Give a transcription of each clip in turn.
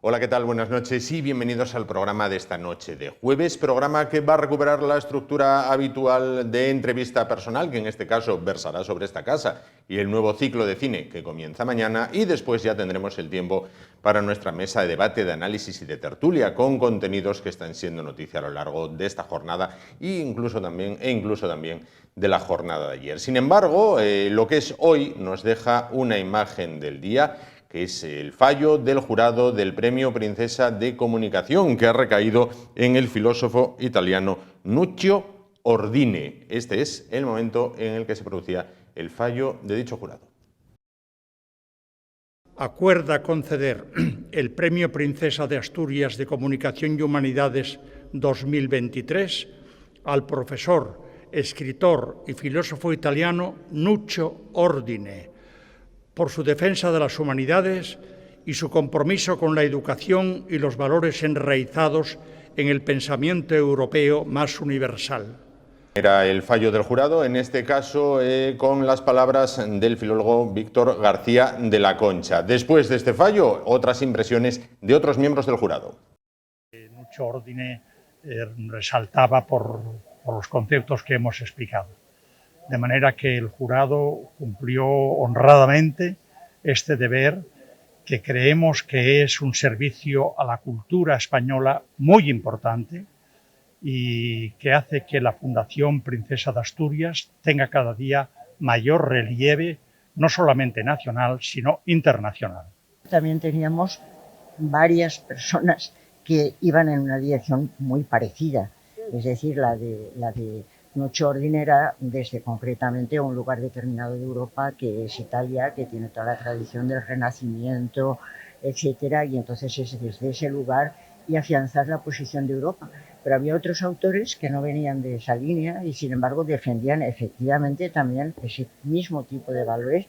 Hola, ¿qué tal? Buenas noches y bienvenidos al programa de esta noche de jueves, programa que va a recuperar la estructura habitual de entrevista personal, que en este caso versará sobre esta casa y el nuevo ciclo de cine que comienza mañana, y después ya tendremos el tiempo para nuestra mesa de debate, de análisis y de tertulia con contenidos que están siendo noticia a lo largo de esta jornada e incluso también de la jornada de ayer. Sin embargo, lo que es hoy nos deja una imagen del día, que es el fallo del jurado del Premio Princesa de Comunicación, que ha recaído en el filósofo italiano Nuccio Ordine. Este es el momento en el que se producía el fallo de dicho jurado. Acuerda conceder el Premio Princesa de Asturias de Comunicación y Humanidades 2023 al profesor, escritor y filósofo italiano Nuccio Ordine, por su defensa de las humanidades y su compromiso con la educación y los valores enraizados en el pensamiento europeo más universal. Era el fallo del jurado, en este caso con las palabras del filólogo Víctor García de la Concha. Después de este fallo, otras impresiones de otros miembros del jurado. Nuccio Ordine resaltaba por los conceptos que hemos explicado. De manera que el jurado cumplió honradamente este deber, que creemos que es un servicio a la cultura española muy importante y que hace que la Fundación Princesa de Asturias tenga cada día mayor relieve, no solamente nacional, sino internacional. También teníamos varias personas que iban en una dirección muy parecida, es decir, la de Nuccio Ordine era desde concretamente un lugar determinado de Europa, que es Italia, que tiene toda la tradición del Renacimiento, etcétera, y entonces es desde ese lugar y afianzar la posición de Europa. Pero había otros autores que no venían de esa línea y sin embargo defendían efectivamente también ese mismo tipo de valores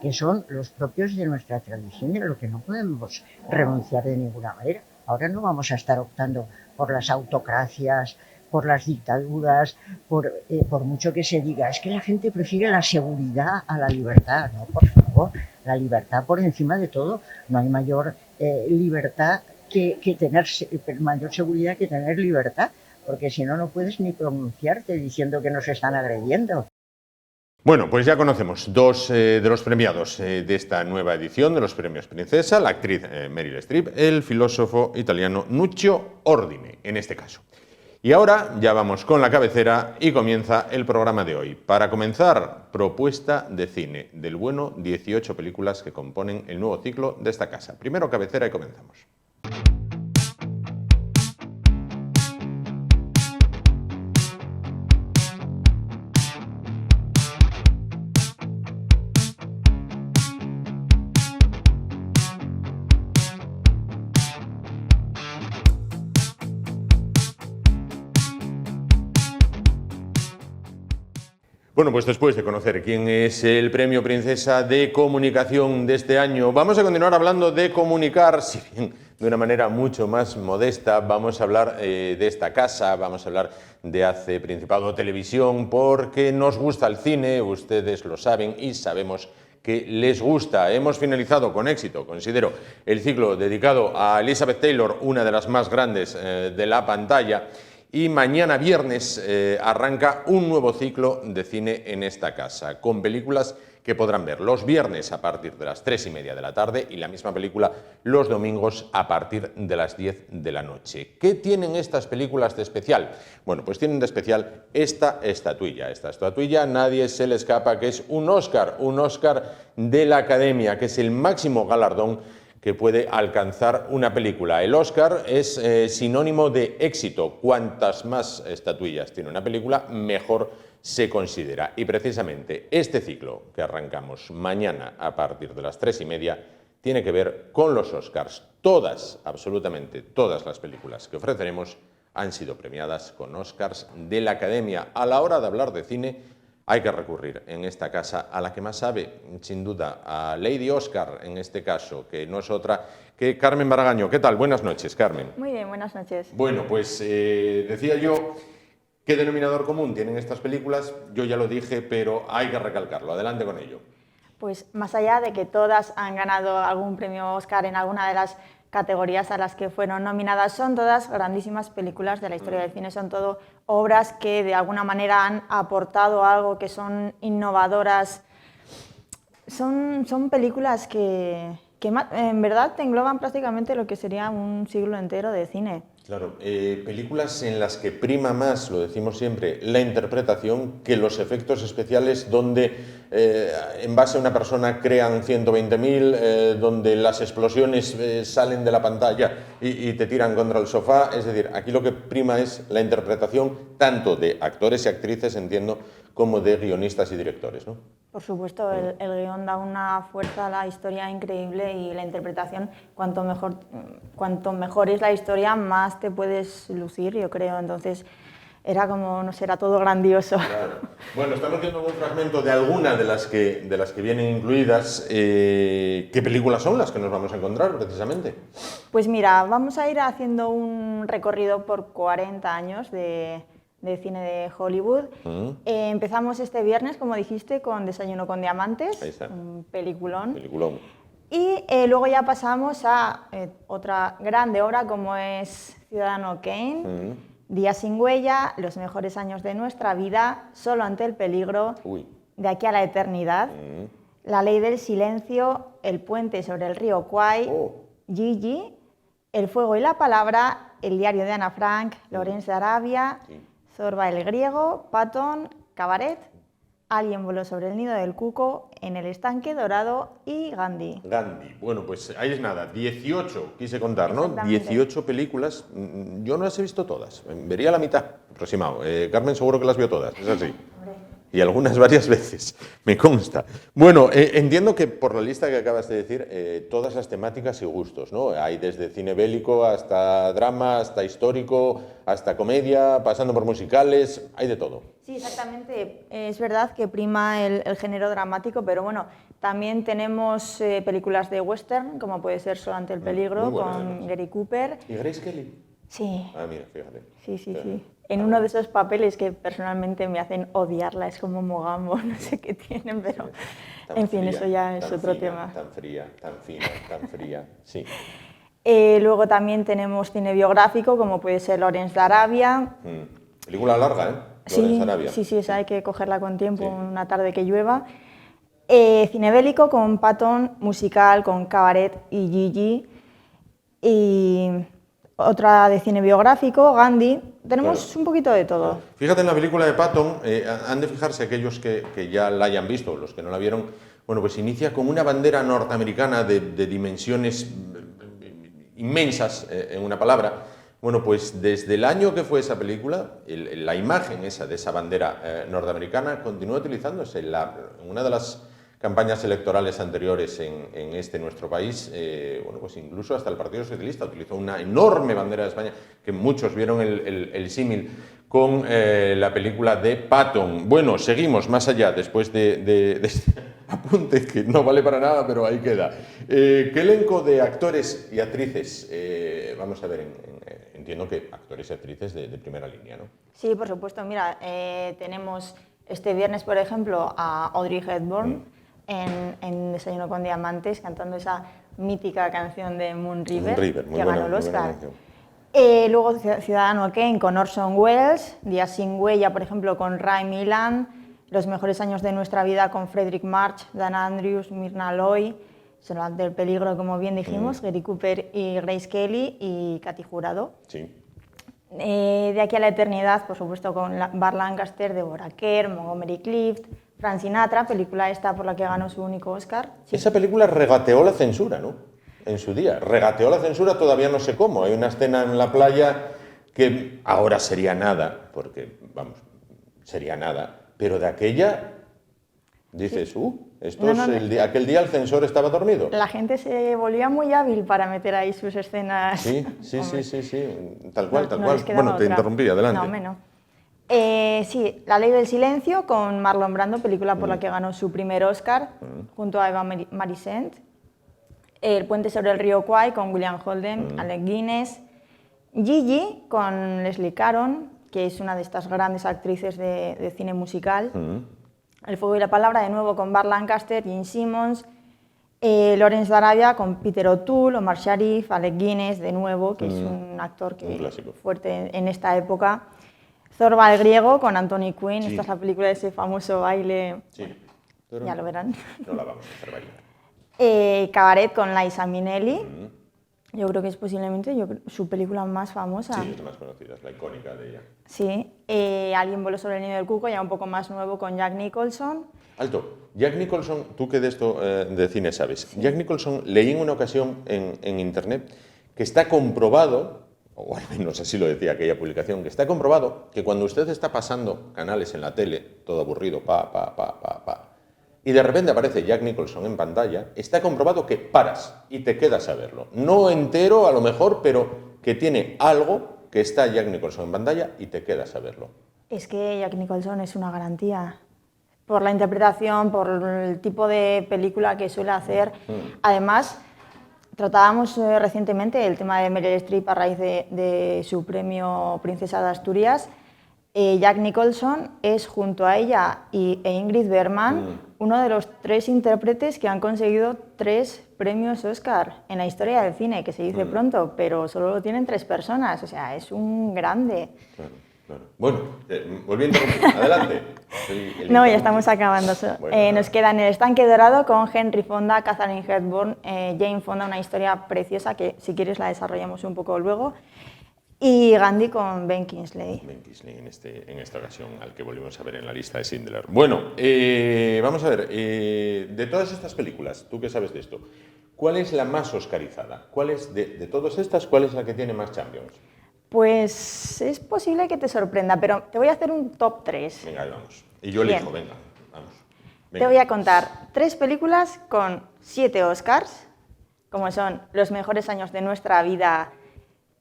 que son los propios de nuestra tradición y a lo que no podemos renunciar de ninguna manera. Ahora no vamos a estar optando por las autocracias, por las dictaduras, por mucho que se diga, es que la gente prefiere la seguridad a la libertad. No, por favor, la libertad por encima de todo. No hay mayor libertad que tener mayor seguridad que tener libertad, porque si no, no puedes ni pronunciarte diciendo que nos están agrediendo. Bueno, pues ya conocemos dos de los premiados de esta nueva edición de los Premios Princesa, la actriz Meryl Streep, el filósofo italiano Nuccio Ordine, en este caso. Y ahora ya vamos con la cabecera y comienza el programa de hoy. Para comenzar, propuesta de cine, del bueno 18 películas que componen el nuevo ciclo de esta casa. Primero cabecera y comenzamos. Bueno, pues después de conocer quién es el Premio Princesa de Comunicación de este año, vamos a continuar hablando de comunicar, si bien de una manera mucho más modesta. Vamos a hablar de esta casa, vamos a hablar de Hace Principado Televisión, porque nos gusta el cine, ustedes lo saben y sabemos que les gusta. Hemos finalizado con éxito, considero, el ciclo dedicado a Elizabeth Taylor, una de las más grandes de la pantalla. Y mañana viernes arranca un nuevo ciclo de cine en esta casa, con películas que podrán ver los viernes a partir de las 3:30 de la tarde y la misma película los domingos a partir de las 10 de la noche. ¿Qué tienen estas películas de especial? Bueno, pues tienen de especial esta estatuilla. Esta estatuilla nadie se le escapa, que es un Oscar de la Academia, que es el máximo galardón que puede alcanzar una película. El Oscar es sinónimo de éxito. Cuantas más estatuillas tiene una película, mejor se considera. Y precisamente este ciclo que arrancamos mañana a partir de las 3:30 tiene que ver con los Oscars. Todas, absolutamente todas las películas que ofreceremos han sido premiadas con Oscars de la Academia. A la hora de hablar de cine, hay que recurrir en esta casa a la que más sabe, sin duda, a Lady Oscar, en este caso, que no es otra que Carmen Baragaño. ¿Qué tal? Buenas noches, Carmen. Muy bien, buenas noches. Bueno, pues decía yo, ¿qué denominador común tienen estas películas? Yo ya lo dije, pero hay que recalcarlo. Adelante con ello. Pues más allá de que todas han ganado algún premio Oscar en alguna de las categorías a las que fueron nominadas, son todas grandísimas películas de la historia del cine, son todo obras que de alguna manera han aportado algo, que son innovadoras. Son películas que en verdad te engloban prácticamente lo que sería un siglo entero de cine. Claro, películas en las que prima más, lo decimos siempre, la interpretación que los efectos especiales, donde en base a una persona crean 120.000, donde las explosiones salen de la pantalla y te tiran contra el sofá. Es decir, aquí lo que prima es la interpretación tanto de actores y actrices, entiendo, como de guionistas y directores, ¿no? Por supuesto, el guión da una fuerza a la historia increíble y la interpretación, cuanto mejor es la historia, más te puedes lucir, yo creo. Entonces, era como, no sé, era todo grandioso. Claro. Bueno, estamos viendo un fragmento de alguna de las que vienen incluidas. ¿Qué películas son las que nos vamos a encontrar, precisamente? Pues mira, vamos a ir haciendo un recorrido por 40 años de cine de Hollywood. Empezamos este viernes, como dijiste, con Desayuno con Diamantes, un peliculón. Y luego ya pasamos a otra grande obra como es Ciudadano Kane, Día sin huella, Los mejores años de nuestra vida, Solo ante el peligro, De aquí a la eternidad, La ley del silencio, El puente sobre el río Kwai, Gigi, El fuego y la palabra, El diario de Ana Frank, Lawrence de Arabia, Zorba el griego, Patton, Cabaret, Alguien voló sobre el nido del cuco, En el estanque dorado y Gandhi. Gandhi. Bueno, pues ahí es nada, 18, quise contar, ¿no? 18 películas. Yo no las he visto todas, vería la mitad aproximado. Carmen seguro que las vio todas, es así. Y algunas varias veces, me consta. Bueno, entiendo que por la lista que acabas de decir, todas las temáticas y gustos, ¿no? Hay desde cine bélico hasta drama, hasta histórico, hasta comedia, pasando por musicales, hay de todo. Sí, exactamente. Es verdad que prima el género dramático, pero bueno, también tenemos películas de western, como puede ser Solo ante el peligro, con Gary Cooper. ¿Y Grace Kelly? Sí. Ah, mira, fíjate. Sí. En uno de esos papeles que personalmente me hacen odiarla, es como Mogambo, no sé qué tienen, pero Sí. en fin, Fría, eso ya es otro fina, tema. Tan fría, tan fina, tan fría, sí. Luego también tenemos cine biográfico, como puede ser Lawrence de Arabia. Película larga, ¿eh? Lawrence de Arabia. Sí, esa hay que cogerla con tiempo, una tarde que llueva. Cine bélico con Patton, musical con Cabaret y Gigi. Y otra de cine biográfico, Gandhi. Tenemos un poquito de todo. Fíjate en la película de Patton, han de fijarse aquellos que ya la hayan visto, los que no la vieron. Bueno, pues inicia con una bandera norteamericana de dimensiones inmensas, en una palabra. Bueno, pues desde el año que fue esa película, la imagen esa de esa bandera norteamericana continúa utilizándose en una de las campañas electorales anteriores en nuestro país. Bueno, pues incluso hasta el Partido Socialista utilizó una enorme bandera de España, que muchos vieron el símil con la película de Patton. Bueno, seguimos más allá, después de este apunte que no vale para nada, pero ahí queda. ¿Qué elenco de actores y actrices vamos a ver? Entiendo que actores y actrices de primera línea, ¿no? Sí, por supuesto. Mira, tenemos este viernes, por ejemplo, a Audrey Hepburn en Desayuno con Diamantes, cantando esa mítica canción de Moon River, que ganó el Oscar. Luego Ciudadano Kane con Orson Welles, Día sin huella, por ejemplo, con Ray Milland, Los mejores años de nuestra vida con Fredric March, Dan Andrews, Myrna Loy, Solo ante el peligro, como bien dijimos, Gary Cooper y Grace Kelly y Katy Jurado. Sí. De aquí a la eternidad, por supuesto, con Burt Lancaster, Deborah Kerr, Montgomery Clift, Frank Sinatra, película esta por la que ganó su único Oscar. Sí. Esa película regateó la censura, ¿no? En su día. Regateó la censura, todavía no sé cómo. Hay una escena en la playa que ahora sería nada, porque, vamos, sería nada. Pero de aquella, dices, aquel día el censor estaba dormido. La gente se volvía muy hábil para meter ahí sus escenas. Sí. Tal cual. Bueno, te interrumpí, adelante. No, menos. Sí, La ley del silencio con Marlon Brando, película por la que ganó su primer Oscar, junto a Eva Marisent. El puente sobre el río Kwai con William Holden, Alec Guinness. Gigi con Leslie Caron, que es una de estas grandes actrices de cine musical. El fuego y la palabra, de nuevo con Burt Lancaster, Gene Simmons, Lawrence de Arabia con Peter O'Toole, Omar Sharif, Alec Guinness, de nuevo, que es un actor fuerte en esta época. Zorba el griego con Anthony Quinn, esta es la película de ese famoso baile, ya lo verán. No la vamos a hacer bailar. Cabaret con Liza Minnelli, yo creo que es posiblemente su película más famosa. Sí, es la más conocida, es la icónica de ella. Sí, Alguien voló sobre el nido del cuco, ya un poco más nuevo con Jack Nicholson. Alto, Jack Nicholson, tú que de esto de cine sabes, Jack Nicholson, leí en una ocasión en internet que está comprobado, o al menos así lo decía aquella publicación, que está comprobado que cuando usted está pasando canales en la tele, todo aburrido, y de repente aparece Jack Nicholson en pantalla, está comprobado que paras y te quedas a verlo. No entero, a lo mejor, pero que tiene algo que está Jack Nicholson en pantalla y te quedas a verlo. Es que Jack Nicholson es una garantía. Por la interpretación, por el tipo de película que suele hacer. Además, tratábamos recientemente el tema de Meryl Streep a raíz de su premio Princesa de Asturias. Jack Nicholson es, junto a ella e Ingrid Bergman, uno de los 3 intérpretes que han conseguido 3 premios Oscar en la historia del cine, que se dice pronto, pero solo lo tienen 3 personas, o sea, es un grande. Claro. Bueno, volviendo adelante. No, ya estamos acabando. Bueno, nos queda En el estanque dorado con Henry Fonda, Katharine Hepburn, Jane Fonda, una historia preciosa que si quieres la desarrollamos un poco luego. Y Gandhi con Ben Kingsley. Ben Kingsley en esta ocasión, al que volvimos a ver en la lista de Schindler. Bueno, vamos a ver, de todas estas películas, tú que sabes de esto, ¿cuál es la más oscarizada? ¿Cuál es, de todas estas, cuál es la que tiene más Champions? Pues es posible que te sorprenda, pero te voy a hacer un top 3. Venga, ahí vamos. Y yo elijo, venga, vamos. Te voy a contar 3 películas con 7 Oscars, como son Los mejores años de nuestra vida,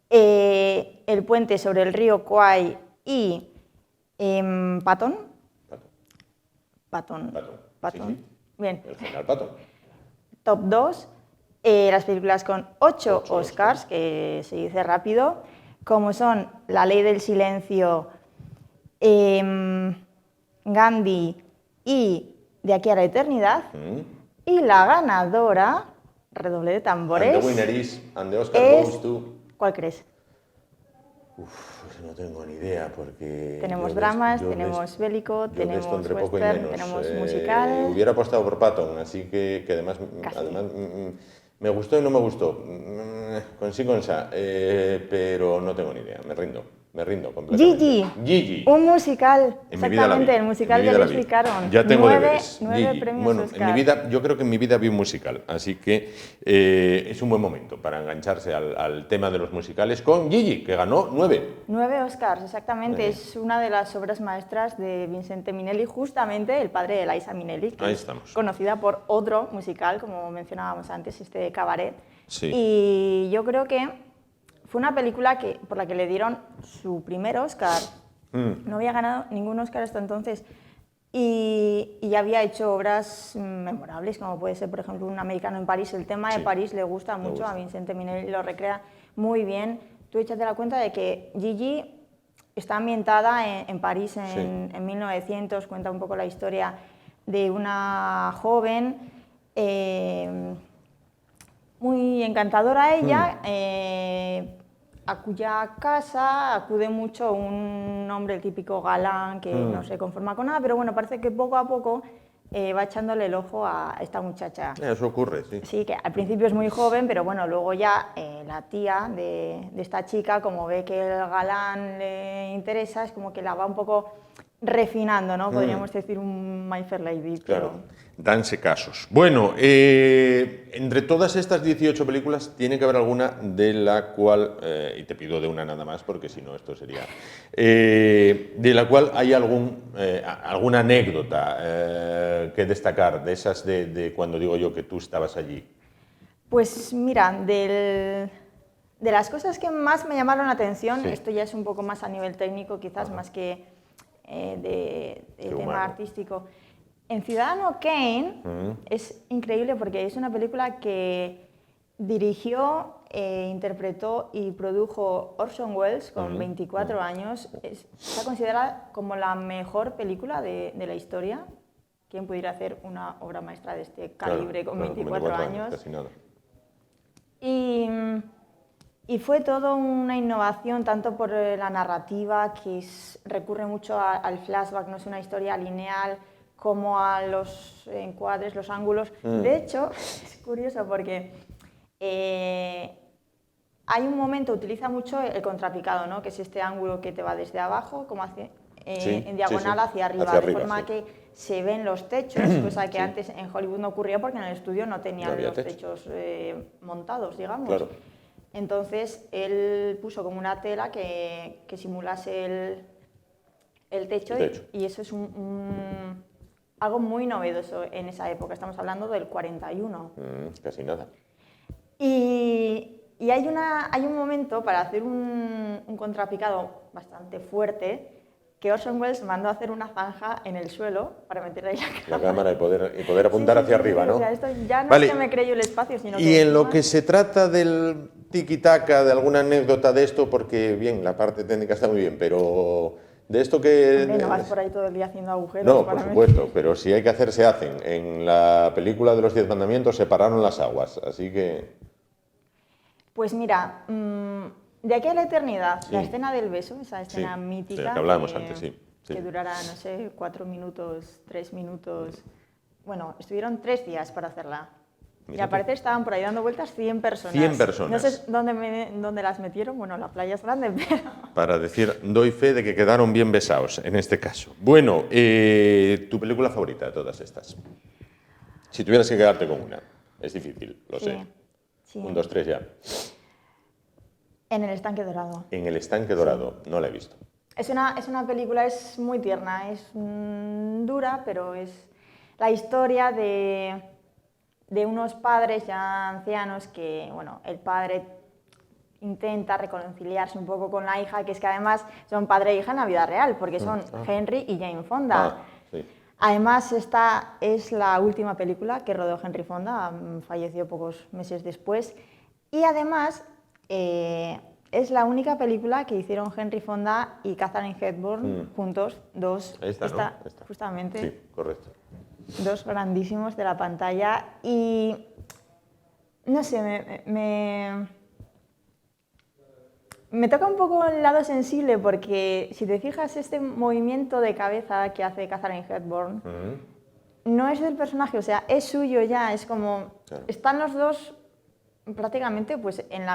El puente sobre el río Kwai y Patton. Patton. Sí. Bien. El general Patton. Top 2, las películas con 8 Oscars, que se dice rápido, como son La ley del silencio, Gandhi y De aquí a la eternidad. Y la ganadora, redoble de tambores, And the winner is, and the Oscar goes to... ¿Cuál crees? Pues no tengo ni idea, porque... Tenemos dramas, tenemos bélico, tenemos western, tenemos musical... Hubiera apostado por Patton, así que además me gustó y no me gustó. Con sí, con sa, pero no tengo ni idea, me rindo completamente. Gigi, un musical, exactamente, el musical de Luis Caron. Ya tengo deberes. 9 premios bueno, Oscar. en mi vida, yo creo que en mi vida vi un musical, así que es un buen momento para engancharse al tema de los musicales con Gigi, que ganó 9. 9 Oscars, exactamente, es una de las obras maestras de Vincente Minnelli, justamente el padre de Liza Minnelli, que es conocida por otro musical, como mencionábamos antes, este Cabaret. Sí. Y yo creo que fue una película por la que le dieron su primer Oscar. No había ganado ningún Oscar hasta entonces y ya había hecho obras memorables, como puede ser, por ejemplo, Un americano en París. El tema de París le gusta mucho a Vincente Minnelli, lo recrea muy bien. Tú échate la cuenta de que Gigi está ambientada en París en 1900, cuenta un poco la historia de una joven muy encantadora ella, a cuya casa acude mucho un hombre, el típico galán, que no se conforma con nada, pero bueno, parece que poco a poco va echándole el ojo a esta muchacha. Eso ocurre, sí. Sí, que al principio es muy joven, pero bueno, luego ya la tía de esta chica, como ve que el galán le interesa, es como que la va un poco refinando, ¿no? Podríamos decir un My Fair Lady. Claro, danse casos. Bueno, entre todas estas 18 películas tiene que haber alguna de la cual, y te pido de una nada más porque si no esto sería, de la cual hay alguna anécdota que destacar, de esas de cuando digo yo que tú estabas allí. Pues mira, de las cosas que más me llamaron la atención, esto ya es un poco más a nivel técnico quizás, más que de tema artístico. En Ciudadano Kane es increíble porque es una película que dirigió, interpretó y produjo Orson Welles con 24 años. Está considerada como la mejor película de la historia. ¿quién pudiera hacer una obra maestra de este calibre con 24 años? Casi nada. Y fue todo una innovación, tanto por la narrativa, que recurre mucho al flashback, no es una historia lineal, como a los encuadres, los ángulos. De hecho, es curioso porque hay un momento, utiliza mucho el contrapicado, ¿no? Que es este ángulo que te va desde abajo, como en diagonal hacia arriba, de forma que se ven los techos, cosa que antes en Hollywood no ocurría porque en el estudio no tenían los techos montados, digamos. Claro. Entonces él puso como una tela que simulase el techo, y eso es algo muy novedoso en esa época. Estamos hablando del 41. Casi nada. Y hay un momento para hacer un contrapicado bastante fuerte, que Orson Welles mandó a hacer una zanja en el suelo para meter ahí la cámara y poder apuntar hacia arriba, ¿no? O sea, esto ya no es que me creyó el espacio, sino que... Y en lo que se trata del tiki-taka, de alguna anécdota de esto, porque, bien, la parte técnica está muy bien, pero de esto que... Hombre, no vas por ahí todo el día haciendo agujeros. No, por supuesto, pero si hay que hacer, se hacen. En la película de los 10 mandamientos separaron las aguas, así que... Pues mira, de aquí a la eternidad, la escena del beso, esa escena mítica, sí, que hablábamos antes, que durará, no sé, 4 minutos, 3 minutos... Bueno, estuvieron 3 días para hacerla. Y al parecer estaban por ahí dando vueltas 100 personas. 100 personas. No sé dónde las metieron, bueno, la playa es grande, pero... Para decir, doy fe de que quedaron bien besados, en este caso. Bueno, ¿tu película favorita de todas estas? Si tuvieras que quedarte con una. Es difícil, lo sé. Sí. 1, 2, 3 ya. En el estanque dorado. En el estanque dorado, no la he visto. Es una película, es muy tierna, es dura, pero es la historia de unos padres ya ancianos que, bueno, el padre intenta reconciliarse un poco con la hija, que es que además son padre e hija en la vida real, porque son Henry y Jane Fonda. Sí. Además, esta es la última película que rodó Henry Fonda, falleció pocos meses después, y además es la única película que hicieron Henry Fonda y Katharine Hepburn juntos, justamente. Sí, correcto. Dos grandísimos de la pantalla, y no sé, me toca un poco el lado sensible, porque si te fijas, este movimiento de cabeza que hace Katharine Hepburn no es del personaje, o sea, es suyo ya, es como... Claro. Están los dos prácticamente pues en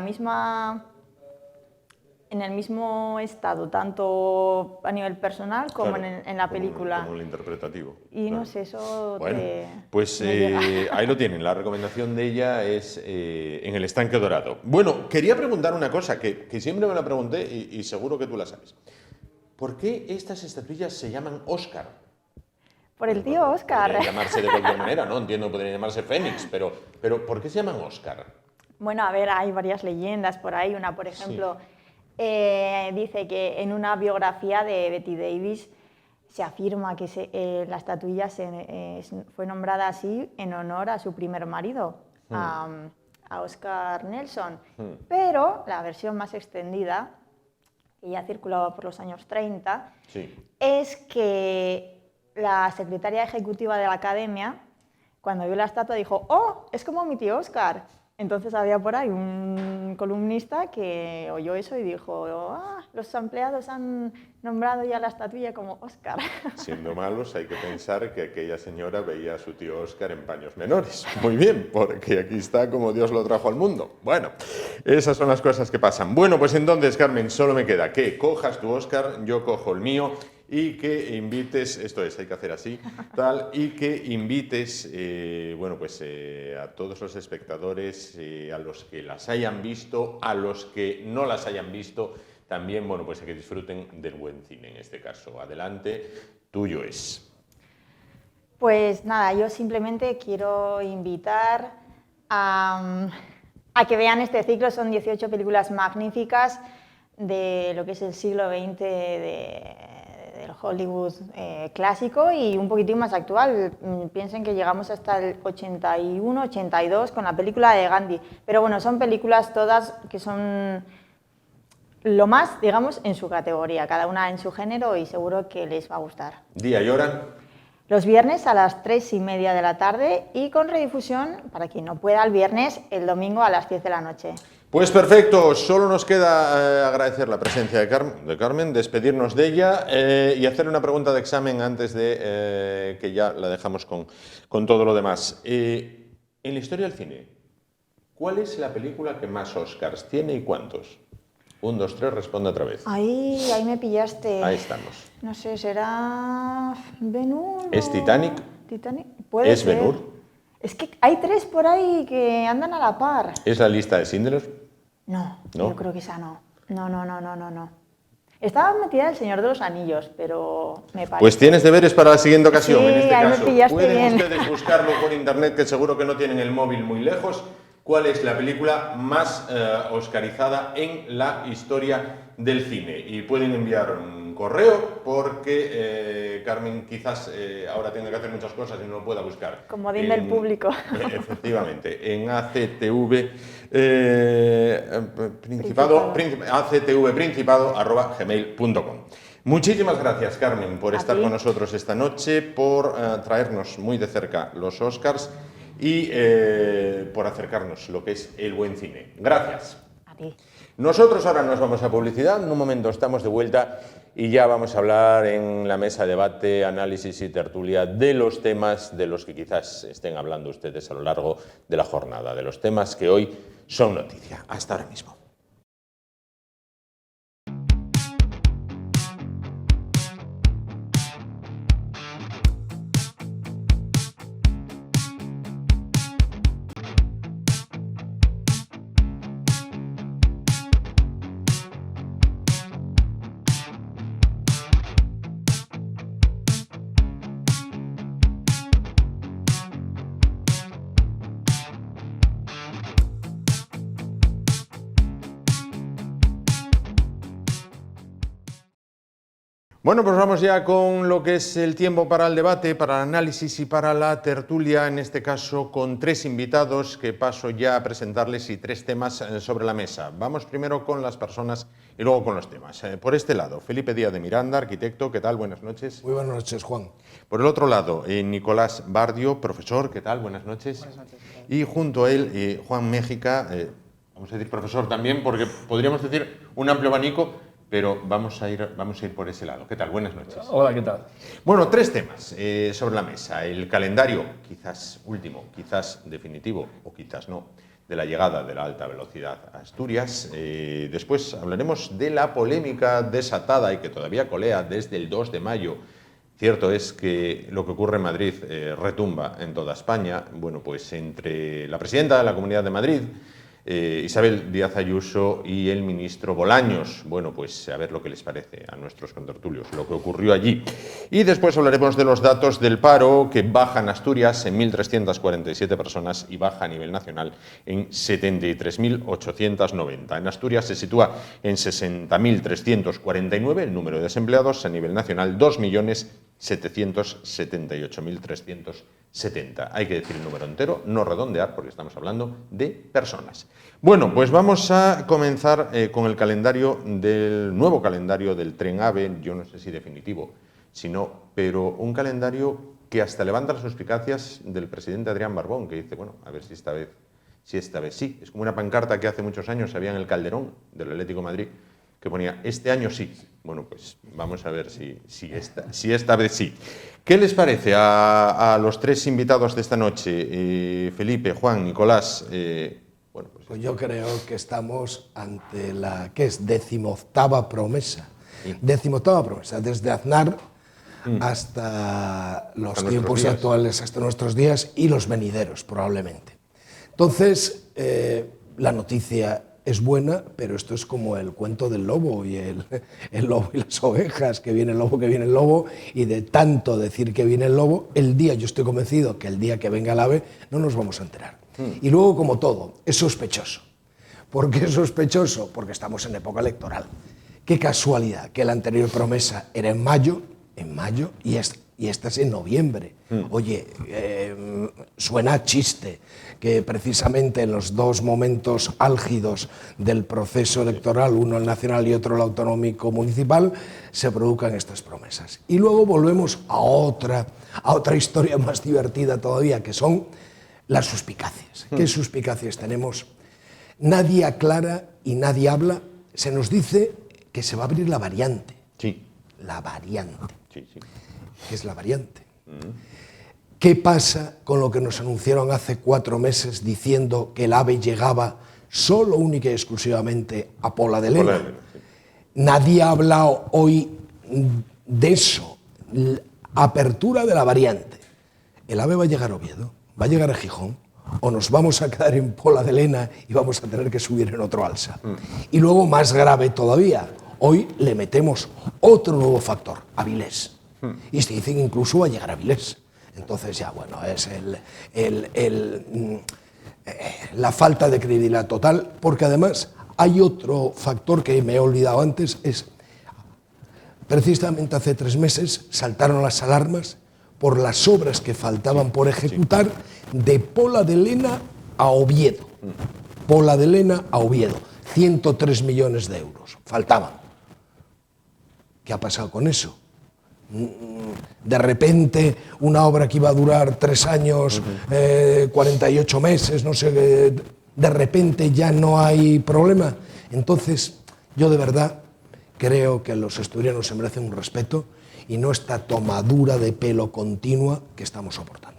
el mismo estado, tanto a nivel personal como en la película. Como el interpretativo. Y no sé, eso bueno, pues ahí lo tienen, la recomendación de ella es En el estanque dorado. Bueno, quería preguntar una cosa que siempre me la pregunté y seguro que tú la sabes. ¿Por qué estas estatuillas se llaman Oscar? Por el tío Oscar. Podrían llamarse de cualquier manera, ¿no? Entiendo que podrían llamarse Fénix, pero ¿por qué se llaman Oscar? Bueno, a ver, hay varias leyendas por ahí. Una, por ejemplo... Sí. Dice que en una biografía de Betty Davis se afirma que la estatuilla fue nombrada así en honor a su primer marido, a Oscar Nelson. Pero la versión más extendida, que ya circulaba por los años 30, es que la secretaria ejecutiva de la academia, cuando vio la estatua, dijo: ¡oh, es como mi tío Oscar! Entonces había por ahí un columnista que oyó eso y dijo: los empleados han nombrado ya la estatuilla como Oscar. Siendo malos, hay que pensar que aquella señora veía a su tío Oscar en paños menores. Muy bien, porque aquí está como Dios lo trajo al mundo. Bueno, esas son las cosas que pasan. Bueno, pues entonces, Carmen, solo me queda que cojas tu Oscar, yo cojo el mío, y que invites, esto es, hay que hacer así, tal, y que invites, bueno, pues a todos los espectadores, a los que las hayan visto, a los que no las hayan visto, también, bueno, pues a que disfruten del buen cine en este caso. Adelante, tuyo es. Pues nada, yo simplemente quiero invitar a que vean este ciclo. Son 18 películas magníficas de lo que es el siglo XX del Hollywood clásico y un poquitín más actual. Piensen que llegamos hasta el 81, 82 con la película de Gandhi. Pero bueno, son películas todas que son lo más, digamos, en su categoría, cada una en su género, y seguro que les va a gustar. Día y hora. los viernes a las 3:30 de la tarde y con redifusión, para quien no pueda, el viernes, el domingo a las 10 de la noche. Pues perfecto, solo nos queda agradecer la presencia de Carmen, despedirnos de ella y hacerle una pregunta de examen antes de que ya la dejamos con todo lo demás. En la historia del cine, ¿cuál es la película que más Oscars tiene y cuántos? 1, 2, 3, responde otra vez. Ahí me pillaste. Ahí estamos. No sé, ¿será Ben-Hur? ¿Es Titanic? ¿Titanic? Puede ¿Es ser. Ben-Hur? Es que hay 3 por ahí que andan a la par. ¿Es la lista de Schindler? No, ¿No? yo creo que esa no. No. Estaba metida en El Señor de los Anillos, pero me parece... Pues tienes deberes para la siguiente ocasión, Sí, en este ahí me caso. pillaste Pueden bien. ustedes buscarlo por internet, que seguro que no tienen el móvil muy lejos. ¿Cuál es la película más oscarizada en la historia del cine? Y pueden enviar un correo porque Carmen quizás ahora tenga que hacer muchas cosas y no lo pueda buscar. Comodín del público. Efectivamente, en actvprincipado@gmail.com. Muchísimas gracias, Carmen, por estar con nosotros esta noche, por traernos muy de cerca los Oscars y por acercarnos lo que es el buen cine. Gracias. A ti. Nosotros ahora nos vamos a publicidad, en un momento estamos de vuelta y ya vamos a hablar en la mesa de debate, análisis y tertulia de los temas de los que quizás estén hablando ustedes a lo largo de la jornada, de los temas que hoy son noticia. Hasta ahora mismo. Bueno, pues vamos ya con lo que es el tiempo para el debate, para el análisis y para la tertulia, en este caso con 3 invitados que paso ya a presentarles y 3 temas sobre la mesa. Vamos primero con las personas y luego con los temas. Por este lado, Felipe Díaz de Miranda, arquitecto, ¿qué tal? Buenas noches. Muy buenas noches, Juan. Por el otro lado, Nicolás Bardio, profesor, ¿qué tal? Buenas noches. Buenas noches. Y junto a él, Juan Méjica, vamos a decir profesor también, porque podríamos decir un amplio abanico, pero vamos a ir por ese lado. ¿Qué tal? Buenas noches. Hola, ¿qué tal? Bueno, 3 temas sobre la mesa. El calendario, quizás último, quizás definitivo o quizás no, de la llegada de la alta velocidad a Asturias. Después hablaremos de la polémica desatada y que todavía colea desde el 2 de mayo. Cierto es que lo que ocurre en Madrid retumba en toda España. Bueno, pues entre la presidenta de la Comunidad de Madrid, Isabel Díaz Ayuso, y el ministro Bolaños. Bueno, pues a ver lo que les parece a nuestros contertulios, lo que ocurrió allí. Y después hablaremos de los datos del paro, que baja en Asturias en 1.347 personas y baja a nivel nacional en 73.890. En Asturias se sitúa en 60.349 el número de desempleados, a nivel nacional 2.778.370. Hay que decir el número entero, no redondear, porque estamos hablando de personas. Bueno, pues vamos a comenzar con el calendario nuevo calendario del tren AVE, yo no sé si definitivo, pero un calendario que hasta levanta las suspicacias del presidente Adrián Barbón, que dice, bueno, a ver si esta vez sí. Es como una pancarta que hace muchos años había en el Calderón del Atlético de Madrid, que ponía, este año sí. Bueno, pues vamos a ver si esta vez sí. ¿Qué les parece a los 3 invitados de esta noche? Felipe, Juan, Nicolás. Pues yo creo que estamos ante la que es 18ª promesa. Sí. 18ª promesa, desde Aznar hasta los tiempos actuales, hasta nuestros días y los venideros, probablemente. Entonces, la noticia es buena, pero esto es como el cuento del lobo y el lobo y las ovejas, que viene el lobo, y de tanto decir que viene el lobo, yo estoy convencido que el día que venga el ave no nos vamos a enterar. Y luego, como todo, es sospechoso. ¿Por qué es sospechoso? Porque estamos en época electoral. Qué casualidad que la anterior promesa era en mayo, y es y esta es en noviembre. Oye, suena a chiste que precisamente en los dos momentos álgidos del proceso electoral, uno el nacional y otro el autonómico municipal, se produzcan estas promesas. Y luego volvemos a otra historia más divertida todavía, que son las suspicacias. ¿Qué suspicacias tenemos? Nadie aclara y nadie habla. Se nos dice que se va a abrir la variante. Sí. La variante. Sí, sí. ¿Qué es la variante? ¿Qué pasa con lo que nos anunciaron hace 4 meses diciendo que el AVE llegaba solo, única y exclusivamente a Pola de Lena? Sí. Nadie ha hablado hoy de eso. Apertura de la variante. ¿El AVE va a llegar a Oviedo? ¿Va a llegar a Gijón? ¿O nos vamos a quedar en Pola de Lena y vamos a tener que subir en otro alza? Y luego, más grave todavía, hoy le metemos otro nuevo factor, Avilés. Y se dice que incluso va a llegar a Avilés. Entonces ya, bueno, es la falta de credibilidad total, porque además hay otro factor que me he olvidado antes, es precisamente hace 3 meses saltaron las alarmas por las obras que faltaban por ejecutar de Pola de Lena a Oviedo. Pola de Lena a Oviedo, 103 millones de euros, faltaban. ¿Qué ha pasado con eso? De repente, una obra que iba a durar 3 años, 48 meses, no sé, de repente ya no hay problema. Entonces, yo de verdad creo que los asturianos se merecen un respeto y no esta tomadura de pelo continua que estamos soportando.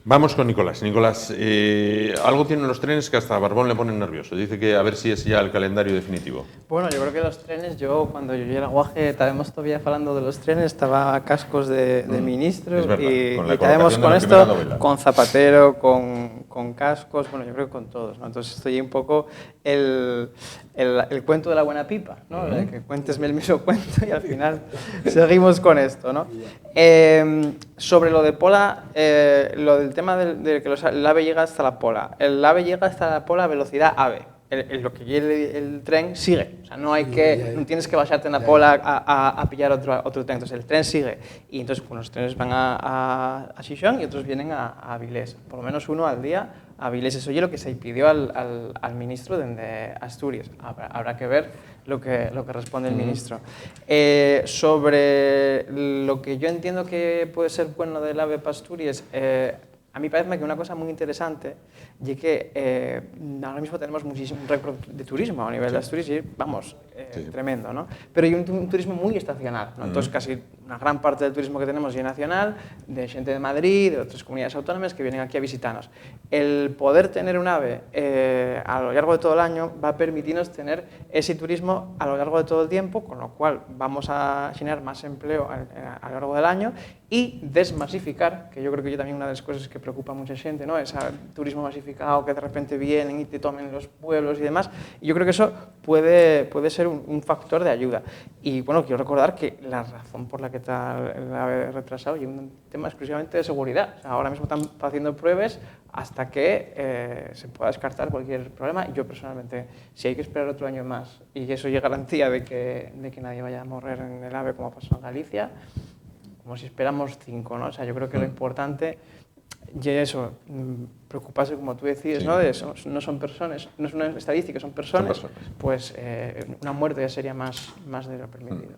Vamos con Nicolás. Nicolás, algo tienen los trenes que hasta a Barbón le ponen nervioso. Dice que a ver si es ya el calendario definitivo. Bueno, yo creo que los trenes, cuando yo era guaje, estábamos todavía hablando de los trenes, estaba cascos de ministro es verdad, y con la estábamos colocación con de la esto, primera novela. con Zapatero, con cascos, bueno, yo creo que con todos, ¿no? Entonces estoy un poco el cuento de la buena pipa, ¿no? Que cuéntesme el mismo cuento y al final seguimos con esto, ¿no? Sobre lo de Pola, lo del tema de que el AVE llega hasta la Pola. El AVE llega hasta la Pola a velocidad AVE. Lo que quiere el tren sigue. O sea, no tienes que bajarte en la Pola a pillar otro tren. Entonces, el tren sigue. Y entonces, unos trenes van a Xixón y otros vienen a Avilés. Por lo menos uno al día a Avilés. Eso es lo que se pidió al ministro de Asturias. Habrá que ver lo que responde el ministro. Sobre lo que yo entiendo que puede ser bueno del AVE para Asturias, a mí parece que una cosa muy interesante es que ahora mismo tenemos muchísimo récord de turismo a nivel de Asturias y vamos, tremendo, ¿no? Pero hay un turismo muy estacional, ¿no? Entonces casi una gran parte del turismo que tenemos es nacional, de gente de Madrid, de otras comunidades autónomas que vienen aquí a visitarnos. El poder tener un AVE a lo largo de todo el año va a permitirnos tener ese turismo a lo largo de todo el tiempo, con lo cual vamos a generar más empleo a lo largo del año y desmasificar, que yo creo que también una de las cosas que preocupa a mucha gente, ¿no? Ese turismo masificado que de repente vienen y te tomen los pueblos y demás. Y yo creo que eso puede ser un factor de ayuda. Y bueno, quiero recordar que la razón por la que está el AVE retrasado es un tema exclusivamente de seguridad. O sea, ahora mismo están haciendo pruebas hasta que se pueda descartar cualquier problema. Y yo personalmente, si hay que esperar otro año más y eso ya garantía de que nadie vaya a morir en el AVE como pasó en Galicia, como si esperamos 5, ¿no? O sea, yo creo que lo importante y eso, preocuparse, como tú decías, ¿no? De eso, no son personas, no es una estadística, son personas. Pues una muerte ya sería más de lo permitido.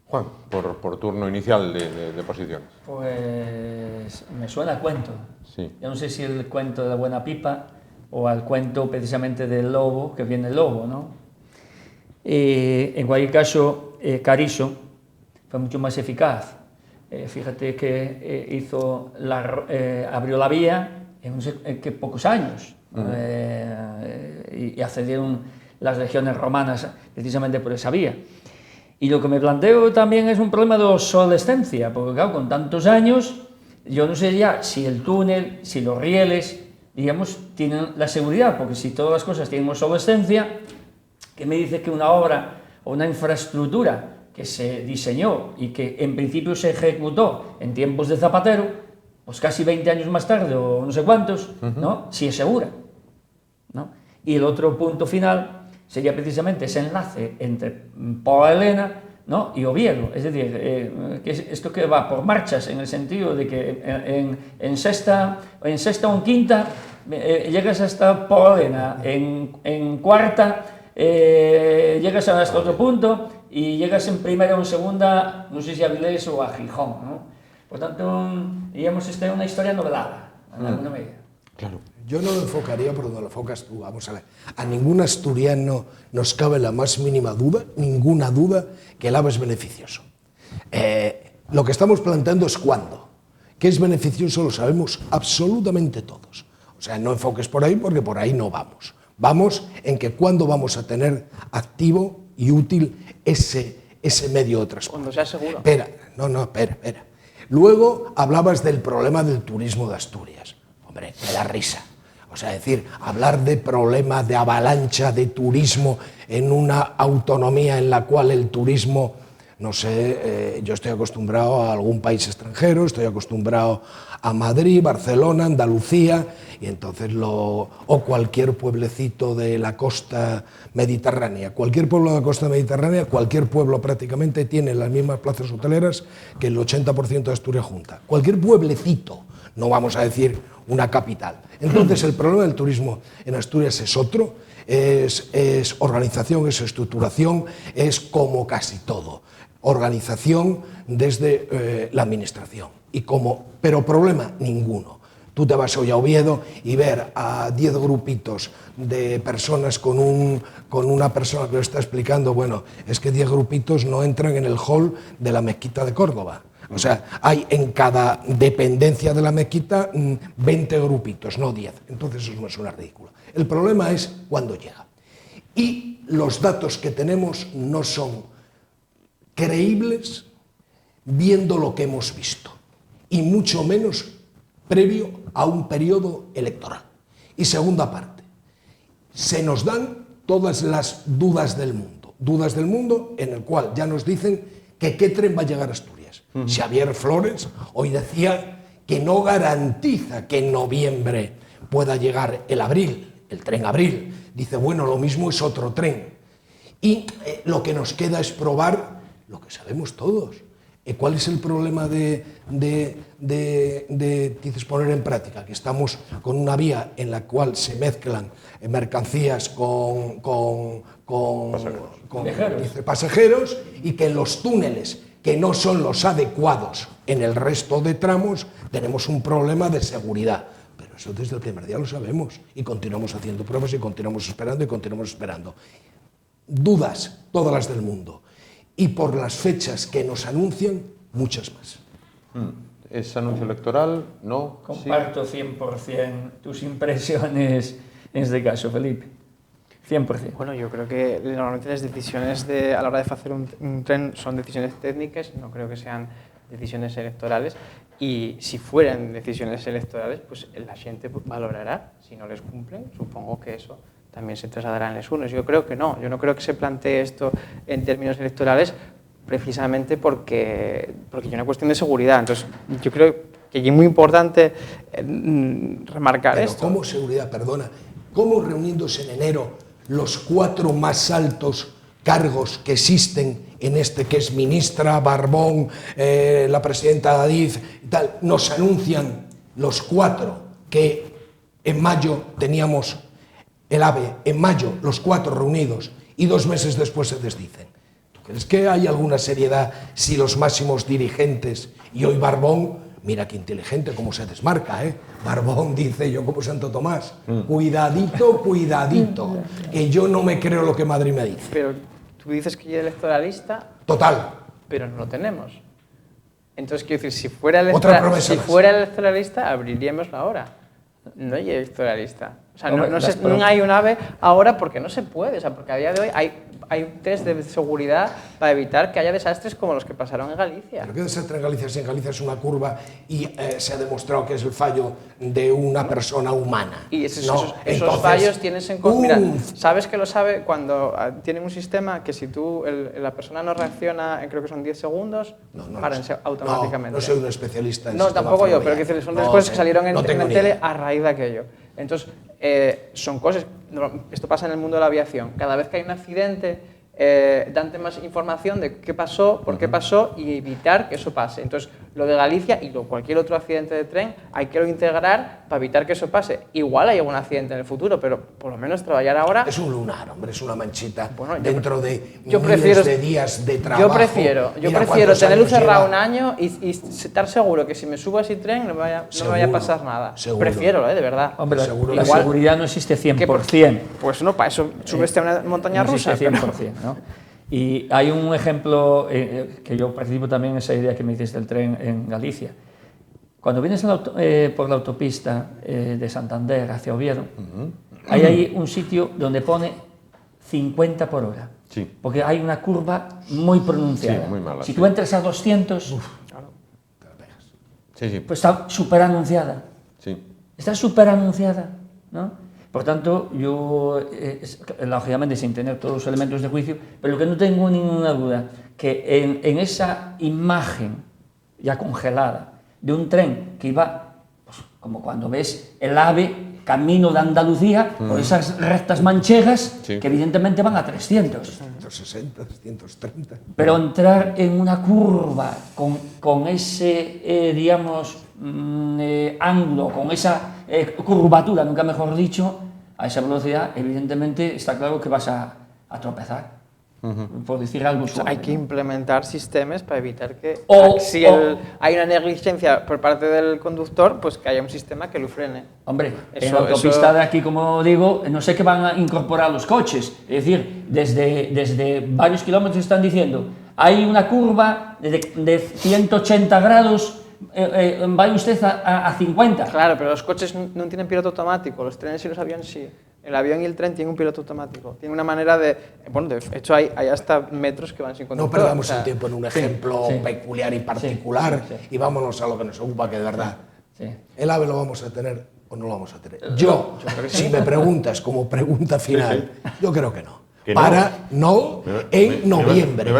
Juan, por turno inicial de posiciones. Pues me suena a cuento. Sí. Yo no sé si el cuento de la buena pipa o al cuento precisamente del lobo, que viene el lobo, ¿no? En cualquier caso, Carrizo fue mucho más eficaz. Fíjate que abrió la vía en no sé qué pocos años y accedieron las legiones romanas precisamente por esa vía. Y lo que me planteo también es un problema de obsolescencia, porque claro, con tantos años, yo no sé ya si el túnel, si los rieles, digamos, tienen la seguridad, porque si todas las cosas tienen obsolescencia, ¿qué me dice que una obra o una infraestructura que se diseñó y que en principio se ejecutó en tiempos de Zapatero, pues casi 20 años más tarde o no sé cuántos, ¿no? Si es segura, ¿no? Y el otro punto final sería precisamente ese enlace entre Pola de Lena, ¿no? Y Oviedo, es decir, que esto que va por marchas, en el sentido de que en sexta o en quinta llegas hasta Polena, en cuarta llegas hasta otro punto y llegas en primera o en segunda, no sé si a Avilés o a Gijón, ¿no? Por tanto, digamos, esta es una historia novelada, en alguna medida. Claro. Yo no lo enfocaría por donde lo enfocas tú. Vamos a ver. A ningún asturiano nos cabe la más mínima duda, ninguna duda, que el AVE es beneficioso. Lo que estamos planteando es cuándo. Que es beneficioso lo sabemos absolutamente todos. O sea, no enfoques por ahí porque por ahí no vamos. Vamos en que cuándo vamos a tener activo y útil ese medio de transporte. Cuando sea seguro. Espera. Luego hablabas del problema del turismo de Asturias. Hombre, me da risa. O sea, decir, hablar de problema, de avalancha, de turismo en una autonomía en la cual el turismo, no sé, yo estoy acostumbrado a algún país extranjero, estoy acostumbrado a Madrid, Barcelona, Andalucía, y entonces o cualquier pueblecito de la costa mediterránea. Cualquier pueblo de la costa mediterránea, cualquier pueblo prácticamente tiene las mismas plazas hoteleras que el 80% de Asturias junta. Cualquier pueblecito, no vamos a decir una capital. Entonces el problema del turismo en Asturias es otro, es organización, es estructuración, es como casi todo, organización desde la administración. Pero problema ninguno. Tú te vas hoy a Oviedo y ver a 10 grupitos de personas con una persona que lo está explicando, bueno, es que 10 grupitos no entran en el hall de la mezquita de Córdoba. O sea, hay en cada dependencia de la mezquita 20 grupitos, no 10. Entonces eso no suena ridículo. El problema es cuándo llega. Y los datos que tenemos no son creíbles viendo lo que hemos visto. Y mucho menos previo a un periodo electoral. Y segunda parte, se nos dan todas las dudas del mundo en el cual ya nos dicen que qué tren va a llegar a Asturias. Xavier Flores hoy decía que no garantiza que en noviembre pueda llegar el tren Abril. Dice, bueno, lo mismo es otro tren. Y lo que nos queda es probar lo que sabemos todos. ¿Cuál es el problema de dices, poner en práctica? Que estamos con una vía en la cual se mezclan mercancías con pasajeros y que en los túneles que no son los adecuados en el resto de tramos tenemos un problema de seguridad. Pero eso desde el primer día lo sabemos y continuamos haciendo pruebas y continuamos esperando. Dudas, todas las del mundo. Y por las fechas que nos anuncian, muchas más. ¿Es anuncio electoral? No. Comparto 100% tus impresiones en este caso, Felipe. 100%. Bueno, yo creo que normalmente las decisiones a la hora de hacer un tren son decisiones técnicas, no creo que sean decisiones electorales. Y si fueran decisiones electorales, pues la gente valorará. Si no les cumplen, supongo que eso también se trasladará en las urnas. Yo creo que no. Yo no creo que se plantee esto en términos electorales precisamente porque hay una cuestión de seguridad. Entonces, yo creo que es muy importante remarcar esto. ¿Cómo seguridad? Perdona. ¿Cómo reuniéndose en enero los 4 más altos cargos que existen en que es ministra, Barbón, la presidenta Adif y tal, nos anuncian los 4 que en mayo teníamos el AVE, en mayo los 4 reunidos y 2 meses después se desdicen? ¿Tú crees que hay alguna seriedad si los máximos dirigentes, y hoy Barbón, mira qué inteligente cómo se desmarca, Barbón dice, yo como Santo Tomás, cuidadito, que yo no me creo lo que Madrid me dice. Pero tú dices que ya es electoralista. Total. Pero no lo tenemos. Entonces, quiero decir, si fuera electoralista, abriríamos la hora. No hay electoralista. O sea, no hay un AVE ahora porque no se puede. O sea, porque a día de hoy hay test de seguridad para evitar que haya desastres como los que pasaron en Galicia. ¿Pero qué desastre en Galicia si en Galicia es una curva y se ha demostrado que es el fallo de una persona humana? Y esos fallos tienes en cuenta. Mira, sabes que lo sabe cuando tienen un sistema que si la persona no reacciona en creo que son 10 segundos, párense automáticamente. No soy un especialista en no, tampoco yo, pero son las cosas que salieron en tele a raíz de aquello. Entonces, son cosas, esto pasa en el mundo de la aviación, cada vez que hay un accidente darte más información de qué pasó, por qué pasó y evitar que eso pase. Entonces, lo de Galicia y cualquier otro accidente de tren hay que lo integrar para evitar que eso pase. Igual hay algún accidente en el futuro, pero por lo menos trabajar ahora... Es un lunar, hombre, es una manchita Bueno, dentro de yo miles prefiero, de días de trabajo. Yo prefiero tenerlo cerrado un año y estar seguro que si me subo a ese tren no me vaya a pasar nada. Seguro. Prefiero, de verdad. Hombre, Seguro la Igual- seguridad no existe 100%. Pues no, para eso subeste a una montaña no rusa. existe pero- 100%, ¿no? Y hay un ejemplo que yo participo también en esa idea que me dices del tren en Galicia. Cuando vienes por la autopista de Santander hacia Oviedo, hay ahí un sitio donde pone 50 por hora. Sí. Porque hay una curva muy pronunciada. Sí, muy mala, si sí. tú entras a 200, Sí, sí. pues está súper anunciada. Sí. Está súper anunciada, ¿no? Por tanto, yo, lógicamente, sin tener todos los elementos de juicio, pero lo que no tengo ninguna duda, que en esa imagen ya congelada de un tren que iba, pues, como cuando ves el AVE camino de Andalucía, por esas rectas manchegas, Sí. que evidentemente van a 300. 160, 130. Pero entrar en una curva con ese, digamos, ángulo, con esa curvatura, nunca mejor dicho, a esa velocidad, evidentemente está claro que vas a tropezar, por decir algo suave. Hay que ¿no? implementar sistemas para evitar que Si hay una negligencia por parte del conductor, pues que haya un sistema que lo frene. Hombre, en Eso- la autopista de aquí, como digo, no sé qué van a incorporar los coches. Es decir, desde varios kilómetros están diciendo, hay una curva de 180 grados, vaya usted a 50. Claro, pero los coches no tienen piloto automático, los trenes y los aviones sí. El avión y el tren tienen un piloto automático. Tiene una manera de... Bueno, de hecho hay hasta metros que van sin conductor. No perdamos o sea, el tiempo en un ejemplo sí. peculiar y particular Sí, sí. y vámonos a lo que nos ocupa, que de verdad. Sí. ¿El AVE lo vamos a tener o no lo vamos a tener? Yo si me preguntas como pregunta final, yo creo que no. ¿Que no? En noviembre.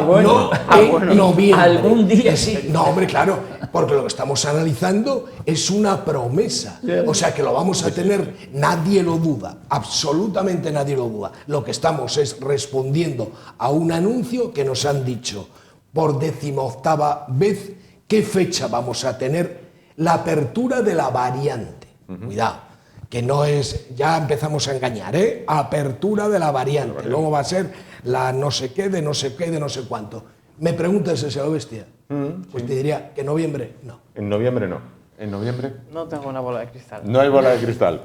bueno. En noviembre. Algún día sí. No, hombre, claro, porque lo que estamos analizando es una promesa. O sea, que lo vamos a tener, nadie lo duda, absolutamente nadie lo duda. Lo que estamos es respondiendo a un anuncio que nos han dicho por 18ª vez qué fecha vamos a tener la apertura de la variante. Cuidado. Que no es, ya empezamos a engañar, ¿eh? Apertura de la variante. Luego va a ser la no sé qué, de no sé qué, de no sé cuánto. Me preguntas si a lo bestia. Pues te diría que en noviembre no. En noviembre no. En noviembre No tengo una bola de cristal. no hay bola de cristal.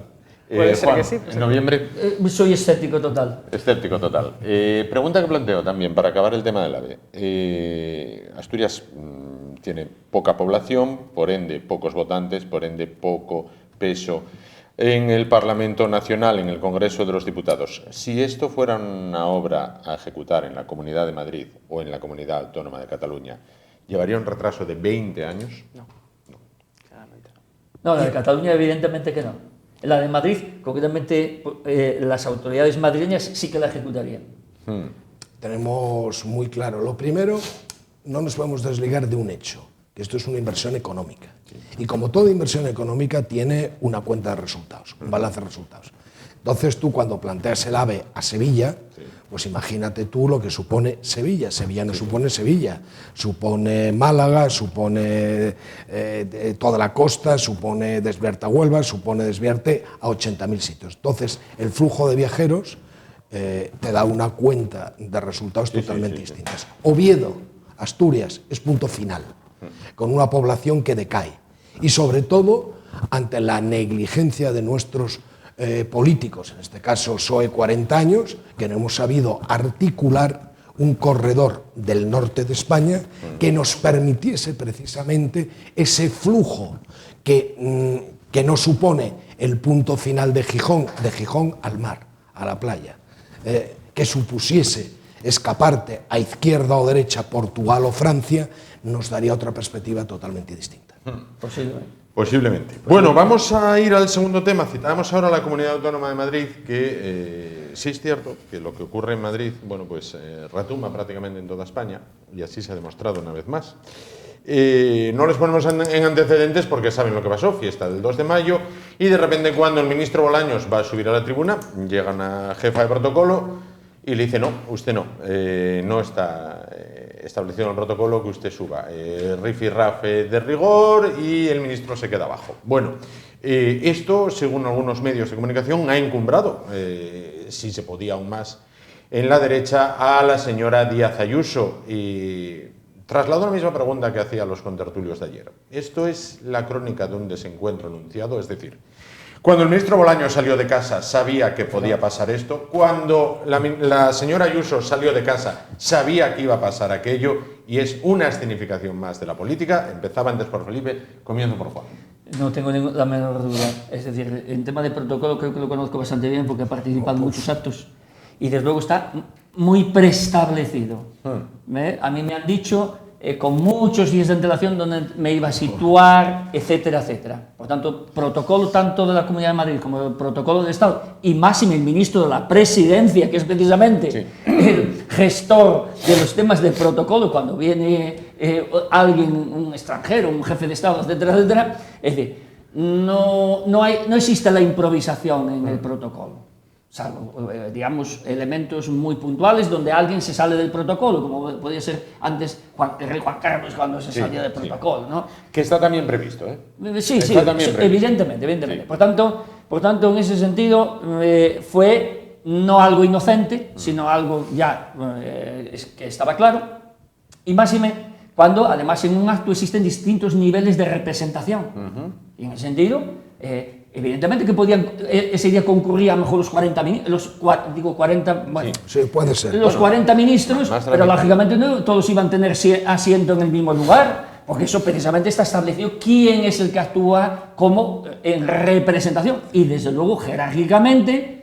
Puede ser Juan, que sí, puede en ser noviembre, Soy escéptico total. escéptico total. Pregunta que planteo también para acabar el tema del AVE. Asturias tiene poca población, por ende pocos votantes, por ende poco peso en el Parlamento Nacional, en el Congreso de los Diputados. Si esto fuera una obra a ejecutar en la Comunidad de Madrid o en la Comunidad Autónoma de Cataluña, ¿llevaría un retraso de 20 años? Claramente no. No, la de Cataluña evidentemente que no. La de Madrid, concretamente, las autoridades madrileñas sí que la ejecutarían. Tenemos muy claro. Lo primero, no nos podemos desligar de un hecho, que esto es una inversión económica. Y como toda inversión económica tiene una cuenta de resultados, un balance de resultados. Entonces tú cuando planteas el AVE a Sevilla, pues imagínate tú lo que supone Sevilla. Sevilla no supone Sevilla, supone Málaga, supone toda la costa, supone desviarte a Huelva, supone desviarte a 80.000 sitios. Entonces el flujo de viajeros te da una cuenta de resultados totalmente distintas. Oviedo, Asturias, es punto final, con una población que decae. Y sobre todo ante la negligencia de nuestros políticos, en este caso PSOE 40 años, que no hemos sabido articular un corredor del norte de España que nos permitiese precisamente ese flujo que no supone el punto final de Gijón al mar, a la playa, que supusiese escaparte a izquierda o derecha, Portugal o Francia, nos daría otra perspectiva totalmente distinta. Posiblemente. Bueno, vamos a ir al segundo tema. Citábamos ahora la Comunidad Autónoma de Madrid, que sí es cierto que lo que ocurre en Madrid, bueno, pues retumba prácticamente en toda España, y así se ha demostrado una vez más. No les ponemos en antecedentes porque saben lo que pasó, fiesta del 2 de mayo, y de repente cuando el ministro Bolaños va a subir a la tribuna, llega una jefa de protocolo y le dice, no, usted no, no está establecido en el protocolo que usted suba. Rifirrafe de rigor y el ministro se queda abajo. Bueno, esto, según algunos medios de comunicación, ha encumbrado, si se podía aún más, en la derecha a la señora Díaz Ayuso. Y traslado la misma pregunta que hacía a los contertulios de ayer. Esto es la crónica de un desencuentro anunciado, es decir, cuando el ministro Bolaños salió de casa sabía que podía pasar esto, cuando la señora Ayuso salió de casa sabía que iba a pasar aquello, y es una escenificación más de la política. Empezaba antes por Felipe, comienzo por Juan. No tengo la menor duda. Es decir, en tema de protocolo creo que lo conozco bastante bien porque he participado en muchos actos y desde luego está muy preestablecido. A mí me han dicho con muchos días de antelación donde me iba a situar, etcétera, etcétera. Por tanto, protocolo tanto de la Comunidad de Madrid como el protocolo de Estado, y máximo el ministro de la Presidencia, que es precisamente el gestor de los temas de protocolo cuando viene alguien, un extranjero, un jefe de Estado, etcétera, etcétera. Es decir, no existe la improvisación en el protocolo, salvo, digamos, elementos muy puntuales donde alguien se sale del protocolo, como podía ser antes el rey Juan Carlos cuando se salía del protocolo, ¿no? Que está también previsto, ¿eh? Sí, evidentemente. Por tanto, en ese sentido, fue no algo inocente, sino algo ya que estaba claro, y máxime cuando, además, en un acto existen distintos niveles de representación. Y en ese sentido, evidentemente que podían, ese día concurrían a lo mejor los 40 ministros, puede ser. Los 40 ministros, pero lógicamente no todos iban a tener asiento en el mismo lugar, porque eso precisamente está establecido quién es el que actúa como en representación. Y desde luego, jerárquicamente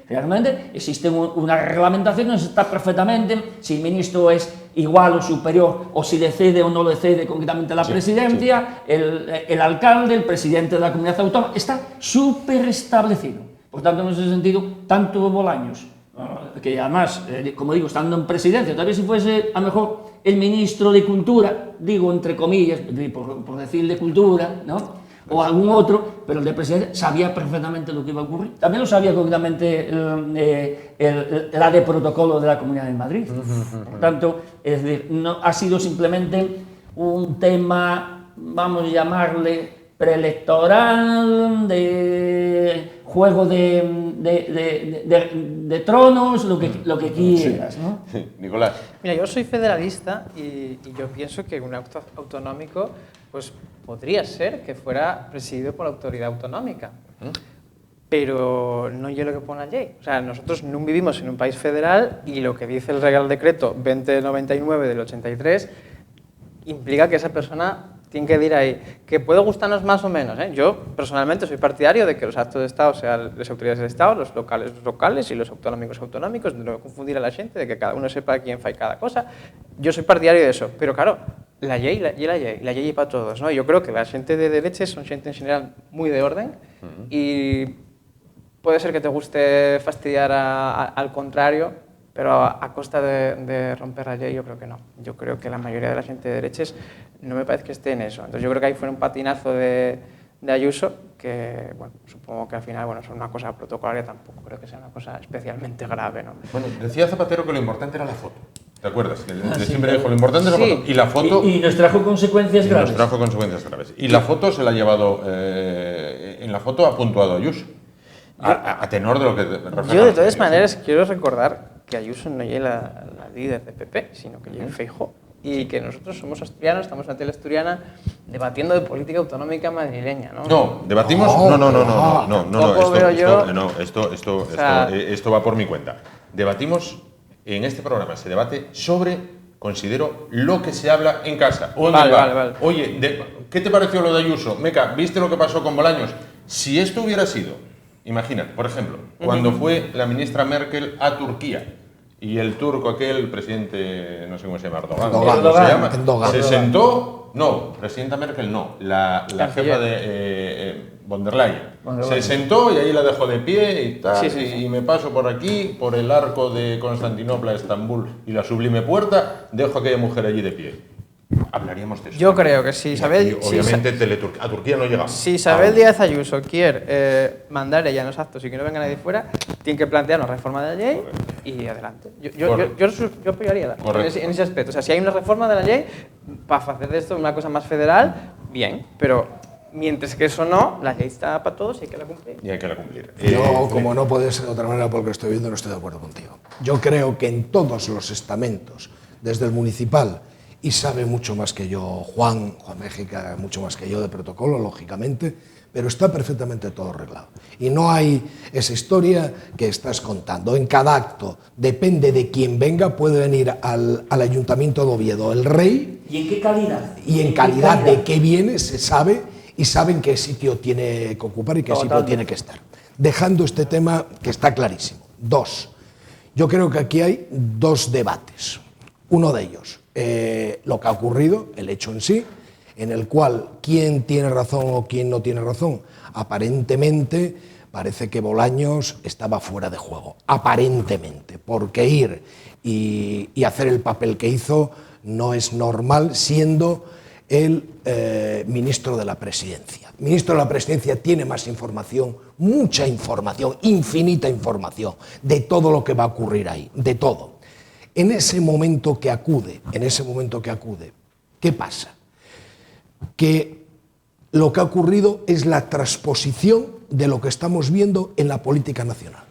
existe una reglamentación donde está perfectamente si el ministro es igual o superior, o si le cede o no le cede concretamente la presidencia, el alcalde, el presidente de la comunidad autónoma, está súper establecido. Por tanto, en ese sentido, tanto Bolaños, que además, como digo, estando en presidencia, tal vez si fuese a lo mejor el ministro de Cultura, digo entre comillas, por decir de Cultura, ¿no?, o algún otro, pero el de presidente sabía perfectamente lo que iba a ocurrir. También lo sabía concretamente la de protocolo de la Comunidad de Madrid. Por tanto, es decir, no ha sido simplemente un tema, vamos a llamarle, preelectoral, de juego de tronos, lo que quieras, ¿no? Nicolás. Mira, yo soy federalista y yo pienso que un acto autonómico pues podría ser que fuera presidido por la autoridad autonómica. Pero no es lo que pone la ley. O sea, nosotros no vivimos en un país federal y lo que dice el Real Decreto 2099 del 83 implica que esa persona tiene que ir ahí. Que puede gustarnos más o menos, ¿eh? Yo personalmente soy partidario de que los actos de Estado sean las autoridades del Estado, los locales y los autonómicos, de no confundir a la gente, de que cada uno sepa quién fa cada cosa. Yo soy partidario de eso, pero claro, la ley para todos, ¿no? Yo creo que la gente de derechas son gente en general muy de orden y puede ser que te guste fastidiar al contrario, pero a costa de romper la ley yo creo que no. Yo creo que la mayoría de la gente de derechas no me parece que esté en eso. Entonces yo creo que ahí fue un patinazo de Ayuso que, bueno, supongo que al final, bueno, es una cosa protocolaria, tampoco creo que sea una cosa especialmente grave, ¿no? Bueno, decía Zapatero que lo importante era la foto. ¿Te acuerdas? Siempre dijo, lo importante es la foto. Y la foto... Y nos trajo consecuencias graves. Y la foto se la ha llevado... en la foto ha puntuado Ayuso. A tenor de lo que... Yo, de todas maneras, quiero recordar que Ayuso no lleva la líder de PP, sino que lleva Feijóo. Y que nosotros somos asturianos, estamos en la tele asturiana debatiendo de política autonómica madrileña, ¿no? No, debatimos... Esto va por mi cuenta. Debatimos... En este programa se debate sobre, considero, lo que se habla en casa o en el bar. Vale. Oye, ¿qué te pareció lo de Ayuso? Meca, ¿viste lo que pasó con Bolaños? Si esto hubiera sido, imagina, por ejemplo, cuando fue la ministra Merkel a Turquía y el turco aquel, el presidente, no sé cómo se llama, Erdogan, se sentó, no, presidenta Merkel no, la jefa de von der Leyen. Se sentó y ahí la dejó de pie y tal, y me paso por aquí, por el arco de Constantinopla a Estambul y la Sublime Puerta, dejo a aquella mujer allí de pie. hablaríamos de eso. Yo creo que si Isabel... Obviamente a Turquía no llegamos. Si Isabel Díaz Ayuso quiere mandar ella en los actos y que no venga nadie fuera, tiene que plantear una reforma de la ley y adelante. Yo apoyaría en ese aspecto. O sea, si hay una reforma de la ley, para hacer de esto una cosa más federal, bien, pero mientras que eso no, la ley está para todos y hay que la cumplir. Y hay que la cumplir. Yo, como no puede ser de otra manera porque estoy viendo, no estoy de acuerdo contigo. Yo creo que en todos los estamentos, desde el municipal, y sabe mucho más que yo Juan Méjica, mucho más que yo de protocolo, lógicamente, pero está perfectamente todo arreglado. Y no hay esa historia que estás contando. En cada acto, depende de quién venga, puede venir al Ayuntamiento de Oviedo el rey. ¿Y en qué calidad? Y en calidad de qué viene se sabe y saben qué sitio tiene que ocupar y qué sitio tiene que estar. Dejando este tema que está clarísimo. Dos, yo creo que aquí hay dos debates. Uno de ellos, lo que ha ocurrido, el hecho en sí, en el cual quién tiene razón o quién no tiene razón. Aparentemente parece que Bolaños estaba fuera de juego, aparentemente, porque ir y hacer el papel que hizo no es normal, siendo el ministro de la Presidencia. El ministro de la Presidencia tiene más información, mucha información, infinita información de todo lo que va a ocurrir ahí, de todo. En ese momento que acude, ¿qué pasa? Que lo que ha ocurrido es la transposición de lo que estamos viendo en la política nacional.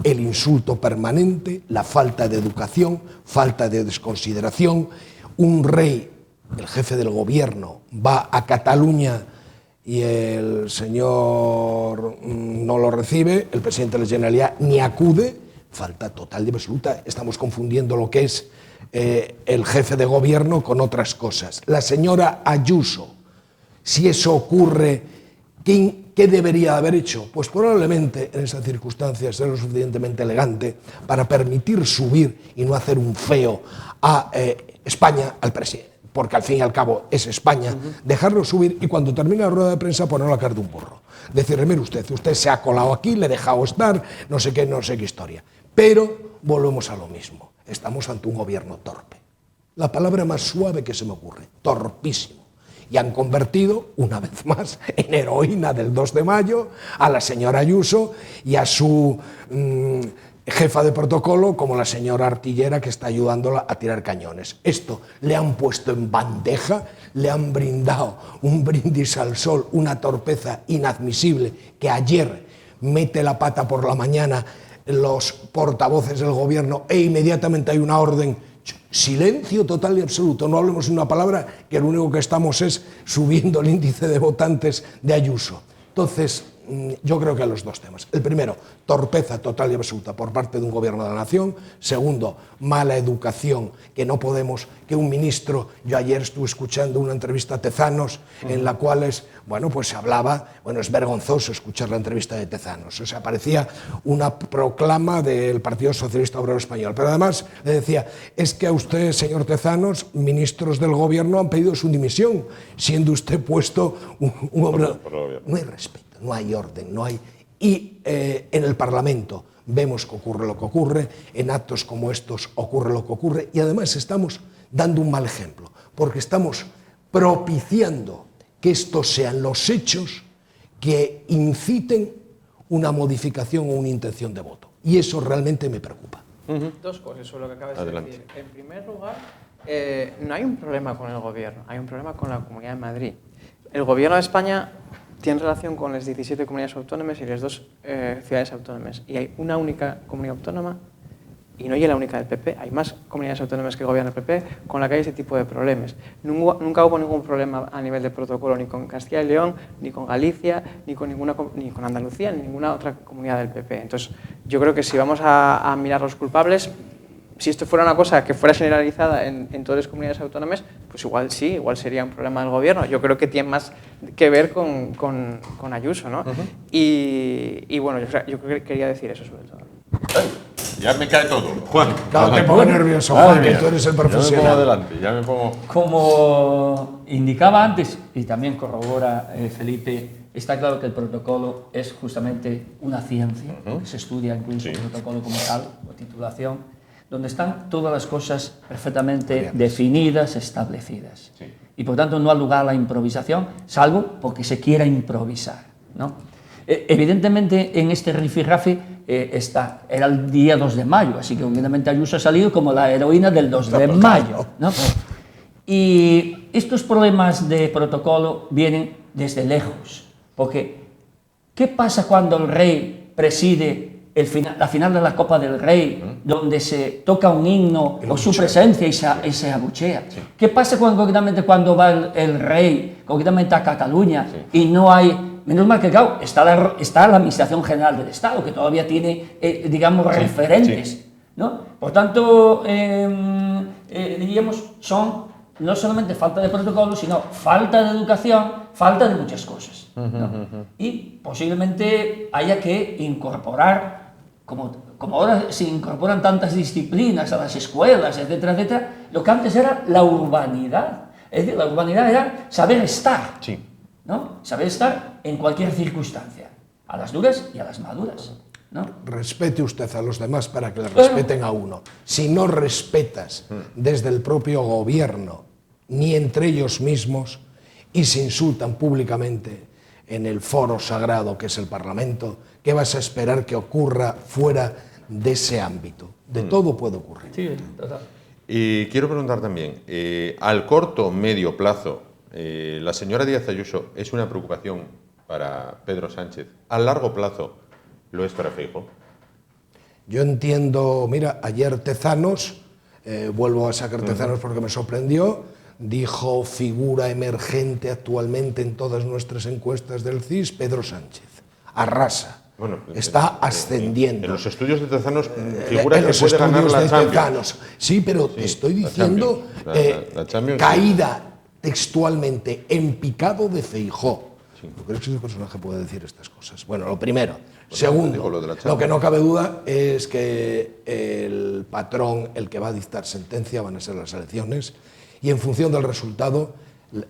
El insulto permanente, la falta de educación, falta de desconsideración. Un rey, el jefe del gobierno, va a Cataluña y el señor no lo recibe, el presidente de la Generalitat ni acude. Falta total y absoluta. Estamos confundiendo lo que es el jefe de gobierno con otras cosas. La señora Ayuso, si eso ocurre, ¿qué debería haber hecho? Pues probablemente en esas circunstancias ser lo suficientemente elegante para permitir subir y no hacer un feo a España, al presidente, porque al fin y al cabo es España, dejarlo subir y cuando termine la rueda de prensa ponerlo a caer de un burro. Decirle, mire usted se ha colado aquí, le he dejado estar, no sé qué historia. Pero volvemos a lo mismo. Estamos ante un gobierno torpe. La palabra más suave que se me ocurre, torpísimo. Y han convertido, una vez más, en heroína del 2 de mayo a la señora Ayuso y a su jefa de protocolo como la señora artillera que está ayudándola a tirar cañones. Esto le han puesto en bandeja, le han brindado un brindis al sol, una torpeza inadmisible que ayer mete la pata por la mañana los portavoces del gobierno e inmediatamente hay una orden, silencio total y absoluto, no hablemos una palabra, que lo único que estamos es subiendo el índice de votantes de Ayuso. Entonces, yo creo que hay los dos temas. El primero, torpeza total y absoluta por parte de un gobierno de la nación. Segundo, mala educación, que no podemos, que un ministro, yo ayer estuve escuchando una entrevista a Tezanos, en la cual pues se hablaba, es vergonzoso escuchar la entrevista de Tezanos, o sea, parecía una proclama del Partido Socialista Obrero Español, pero además le decía, es que a usted, señor Tezanos, ministros del gobierno han pedido su dimisión, siendo usted puesto un hombre... No hay respeto. No hay orden, no hay... Y en el Parlamento vemos que ocurre lo que ocurre, en actos como estos ocurre lo que ocurre, y además estamos dando un mal ejemplo, porque estamos propiciando que estos sean los hechos que inciten una modificación o una intención de voto. Y eso realmente me preocupa. Dos cosas sobre lo que acabas de decir. En primer lugar, no hay un problema con el gobierno, hay un problema con la Comunidad de Madrid. El gobierno de España tiene relación con las 17 comunidades autónomas y las 2 ciudades autónomas. Y hay una única comunidad autónoma, y no es la única del PP, hay más comunidades autónomas que gobierna el PP con la que hay ese tipo de problemas. Nunca hubo ningún problema a nivel de protocolo ni con Castilla y León, ni con Galicia, ni con Andalucía, ni ninguna otra comunidad del PP. Entonces, yo creo que si vamos a mirar los culpables, si esto fuera una cosa que fuera generalizada en todas las comunidades autónomas, pues igual sí, igual sería un problema del gobierno. Yo creo que tiene más que ver con Ayuso, ¿no? Y bueno, yo quería decir eso sobre todo. Ya me cae todo. Juan. No te pongas nervioso, Juan, que tú eres el profesional. Ya me pongo adelante, ya me pongo... Como indicaba antes, y también corrobora Felipe, está claro que el protocolo es justamente una ciencia, porque se estudia incluso el protocolo como tal, o titulación. donde están todas las cosas perfectamente definidas, establecidas. Sí. Y por tanto no hay lugar a la improvisación, salvo porque se quiera improvisar, ¿no? Evidentemente en este rifirrafe era el día 2 de mayo, así que obviamente Ayuso ha salido como la heroína del 2 de mayo, ¿no? Y estos problemas de protocolo vienen desde lejos, porque ¿qué pasa cuando el rey preside la final de la Copa del Rey, donde se toca un himno o su presencia y se abuchea? Sí. ¿Qué pasa concretamente cuando va el rey, concretamente a Cataluña, y no hay... Menos mal que, claro, está la Administración General del Estado, que todavía tiene, digamos, referentes, ¿no? Por tanto, diríamos, son no solamente falta de protocolo, sino falta de educación, falta de muchas cosas, ¿no? Y posiblemente haya que incorporar, como ahora se incorporan tantas disciplinas a las escuelas, etcétera, etcétera, lo que antes era la urbanidad. Es decir, la urbanidad era saber estar, ¿no? Saber estar en cualquier circunstancia, a las duras y a las maduras, ¿no? Respete usted a los demás para que le respeten a uno. Si no respetas desde el propio gobierno, ni entre ellos mismos, y se insultan públicamente en el foro sagrado que es el Parlamento, ¿qué vas a esperar que ocurra fuera de ese ámbito? De todo puede ocurrir. Sí, total. Y quiero preguntar también, al corto o medio plazo, la señora Díaz Ayuso es una preocupación para Pedro Sánchez. ¿A largo plazo lo es para Feijóo? Yo entiendo, mira, ayer Tezanos, vuelvo a sacar Tezanos porque me sorprendió, dijo figura emergente actualmente en todas nuestras encuestas del CIS, Pedro Sánchez. Arrasa. Bueno, está ascendiendo. En los estudios de Tezanos figura que puede ganar la Champions. Sí, pero te estoy diciendo la caída textualmente en picado de Feijóo. ¿No crees que ese personaje puede decir estas cosas? Bueno, lo primero. Segundo, lo que no cabe duda es que el patrón, el que va a dictar sentencia, van a ser las elecciones, y en función del resultado,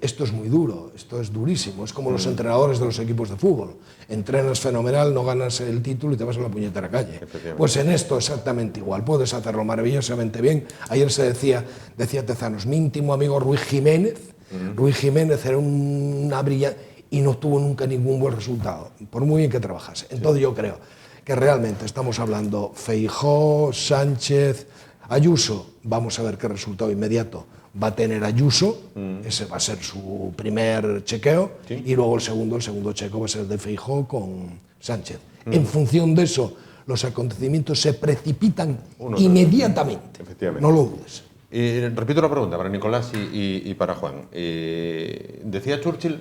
esto es muy duro, esto es durísimo, es como los entrenadores de los equipos de fútbol. Entrenas fenomenal, no ganas el título y te vas a la puñetera calle. Pues en esto exactamente igual, puedes hacerlo maravillosamente bien. Ayer se decía Tezanos, mi íntimo amigo Ruiz Jiménez, Ruiz Jiménez era una brillante y no tuvo nunca ningún buen resultado, por muy bien que trabajase. Entonces yo creo que realmente estamos hablando Feijóo, Sánchez, Ayuso, vamos a ver qué resultado inmediato va a tener Ayuso, ese va a ser su primer chequeo, y luego el segundo chequeo va a ser el de Feijóo con Sánchez. En función de eso, los acontecimientos se precipitan inmediatamente, no lo dudes. Repito la pregunta para Nicolás y para Juan. Decía Churchill,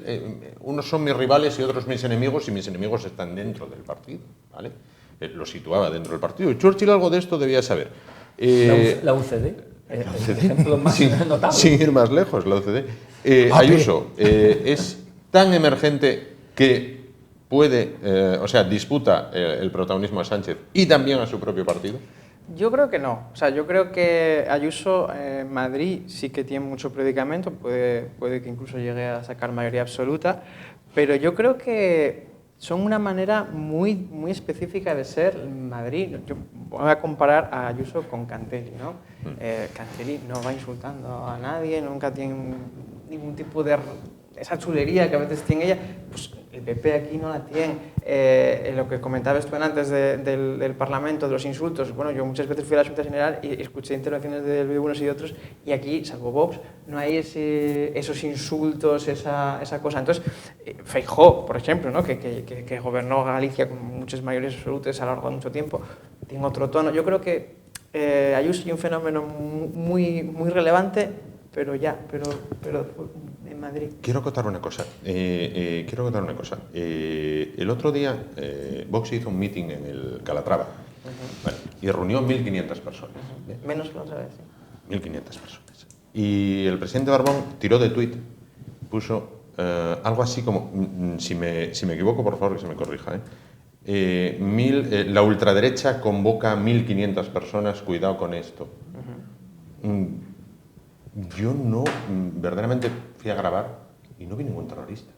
unos son mis rivales y otros mis enemigos, y mis enemigos están dentro del partido, ¿vale? Lo situaba dentro del partido. Y Churchill algo de esto debía saber. La UCD. El ejemplo más notable. Sin ir más lejos, la UCD. Ayuso es tan emergente que puede, disputa el protagonismo a Sánchez y también a su propio partido. Yo creo que no. O sea, yo creo que Ayuso en Madrid sí que tiene mucho predicamento, puede que incluso llegue a sacar mayoría absoluta, pero yo creo que son una manera muy específica de ser Madrid. Yo voy a comparar a Ayuso con Cantelli, ¿no? Cantelli no va insultando a nadie, nunca tiene ningún tipo de esa chulería que a veces tiene ella. Pues el PP aquí no la tiene. Lo que comentabas tú antes del Parlamento, de los insultos, bueno, yo muchas veces fui a la Junta General y escuché intervenciones de unos y de otros, y aquí, salvo Vox, no hay esos insultos, esa cosa. Entonces, Feijóo, por ejemplo, ¿no? que gobernó Galicia con muchas mayorías absolutas a lo largo de mucho tiempo, tiene otro tono. Yo creo que Ayuso es un fenómeno muy relevante, pero en Madrid. Quiero acotar una cosa. El otro día Vox hizo un meeting en el Calatrava, bueno, y reunió 1.500 personas. Menos que la otra vez. Sí. 1.500 personas. Y el presidente Barbón tiró de tuit, puso algo así como, si me equivoco, por favor, que se me corrija, la ultraderecha convoca a 1.500 personas, cuidado con esto. Yo verdaderamente fui a grabar y no vi ningún terrorista.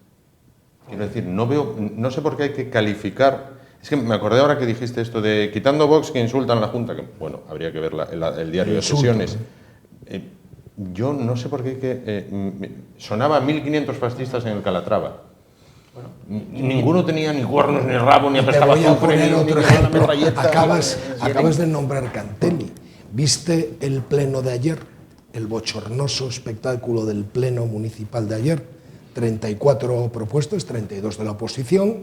Quiero decir, no sé por qué hay que calificar Es que me acordé ahora que dijiste esto de quitando Vox que insultan a la Junta, que bueno, habría que ver el diario de sesiones. Yo no sé por qué sonaba 1.500 fascistas en el Calatrava. Bueno, ninguno tenía ni cuernos, ni rabo, ni apestaba azufre, ni otro una ejemplo. metralleta. Acabas de nombrar Cantelli. ¿Viste el pleno de ayer? El bochornoso espectáculo del pleno municipal de ayer. 34 propuestas, 32 de la oposición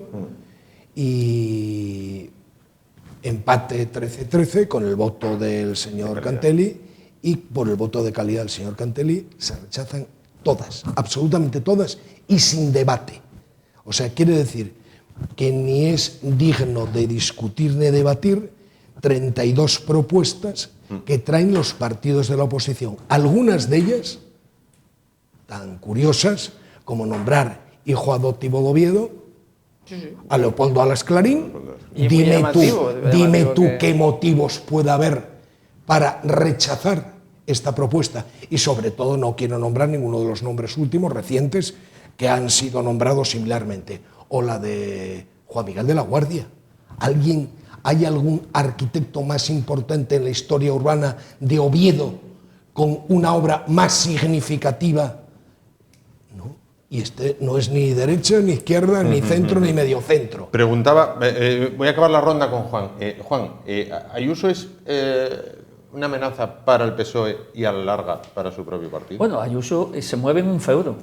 y empate 13-13 con el voto del señor Cantelli, y por el voto de calidad del señor Cantelli se rechazan todas, absolutamente todas y sin debate. O sea, quiere decir que ni es digno de discutir ni debatir 32 propuestas que traen los partidos de la oposición, algunas de ellas tan curiosas como nombrar hijo adoptivo de Oviedo, a Leopoldo Alas Clarín. Dime tú qué motivos puede haber para rechazar esta propuesta. Y sobre todo no quiero nombrar ninguno de los nombres últimos, recientes, que han sido nombrados similarmente. O la de Juan Miguel de la Guardia. ¿Hay algún arquitecto más importante en la historia urbana de Oviedo con una obra más significativa? Y este no es ni derecha, ni izquierda, ni centro, ni medio centro. Preguntaba, voy a acabar la ronda con Juan. Juan, ¿Ayuso es una amenaza para el PSOE y a la larga para su propio partido? Bueno, Ayuso se mueve en un feudo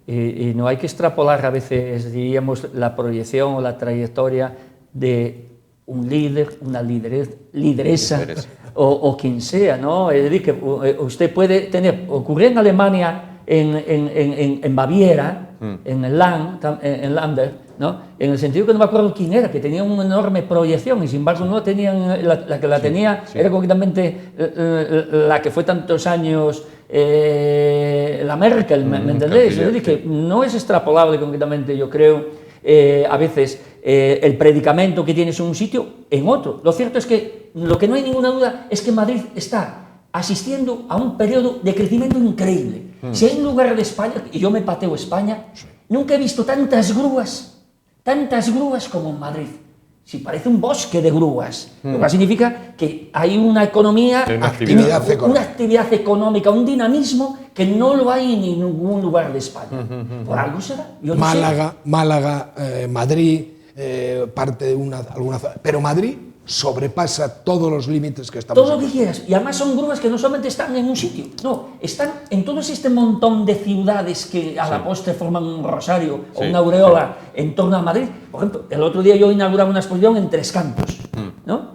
y no hay que extrapolar a veces, diríamos, la proyección o la trayectoria de un líder, una lideresa o quien sea, ¿no? Es decir, que usted puede tener, ocurrió en Alemania, en Baviera, en el Lander, ¿no? En el sentido que no me acuerdo quién era, que tenía una enorme proyección y sin embargo no tenían, la que la tenía era concretamente la que fue tantos años la Merkel, ¿me entendéis? Es decir, que no es extrapolable concretamente, yo creo, a veces el predicamento que tienes en un sitio en otro. Lo cierto es que lo que no hay ninguna duda es que Madrid está asistiendo a un periodo de crecimiento increíble. Si hay un lugar de España, y yo me pateo España, nunca he visto tantas grúas como en Madrid. Si parece un bosque de grúas, lo cual significa que hay una economía, una actividad económica, un dinamismo que no lo hay en ningún lugar de España. Por algo será. Yo no Málaga, Madrid, parte de alguna zona, pero Madrid sobrepasa todos los límites que estamos. Todo lo que quieras. Y además son grúas que no solamente están en un sitio, no, están en todo este montón de ciudades que a la postre forman un rosario o una aureola en torno a Madrid. Por ejemplo, el otro día yo inauguraba una exposición en Tres Cantos, ¿no?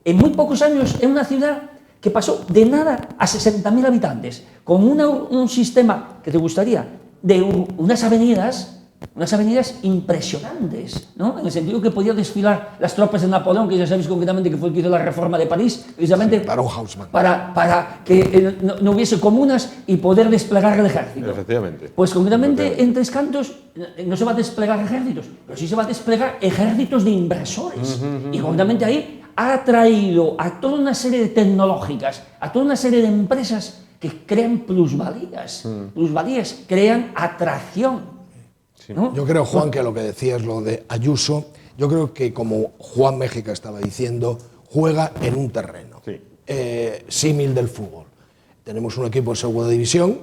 En muy pocos años, en una ciudad que pasó de nada a 60.000 habitantes, con un sistema que te gustaría, de unas avenidas impresionantes, ¿no? En el sentido que podían desfilar las tropas de Napoleón, que ya sabéis concretamente que fue el que hizo la reforma de París, precisamente para que no hubiese comunas y poder desplegar el ejército. Efectivamente. Pues concretamente en Tres Cantos no se va a desplegar ejércitos, pero sí se va a desplegar ejércitos de inversores. Y concretamente ahí ha atraído a toda una serie de tecnológicas, a toda una serie de empresas que crean plusvalías. Plusvalías crean atracción. ¿No? Yo creo, Juan, que lo que decías, lo de Ayuso, yo creo que como Juan Méjica estaba diciendo, juega en un terreno símil del fútbol. Tenemos un equipo en segunda división,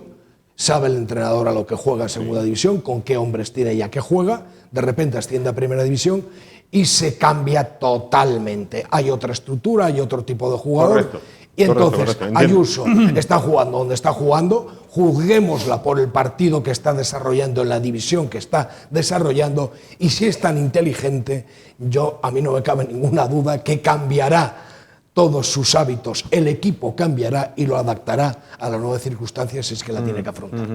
sabe el entrenador a lo que juega en segunda división, con qué hombres tiene y a qué juega, de repente asciende a primera división y se cambia totalmente. Hay otra estructura, hay otro tipo de jugador. Correcto. Y entonces, Ayuso está jugando donde está jugando, juzguémosla por el partido que está desarrollando, en la división que está desarrollando, y si es tan inteligente, a mí no me cabe ninguna duda que cambiará todos sus hábitos, el equipo cambiará y lo adaptará a las nuevas circunstancias si es que la tiene que afrontar.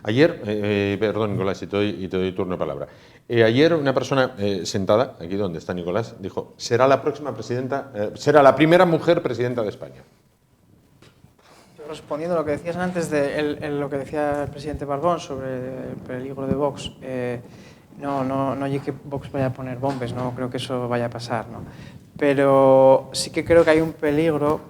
Ayer, perdón Nicolás, y te doy turno de palabra. Ayer una persona sentada, aquí donde está Nicolás, dijo, será la próxima presidenta, será la primera mujer presidenta de España. Respondiendo a lo que decías antes de lo que decía el presidente Barbón sobre el peligro de Vox, no llegue que Vox vaya a poner bombes, no creo que eso vaya a pasar, ¿no? Pero sí que creo que hay un peligro,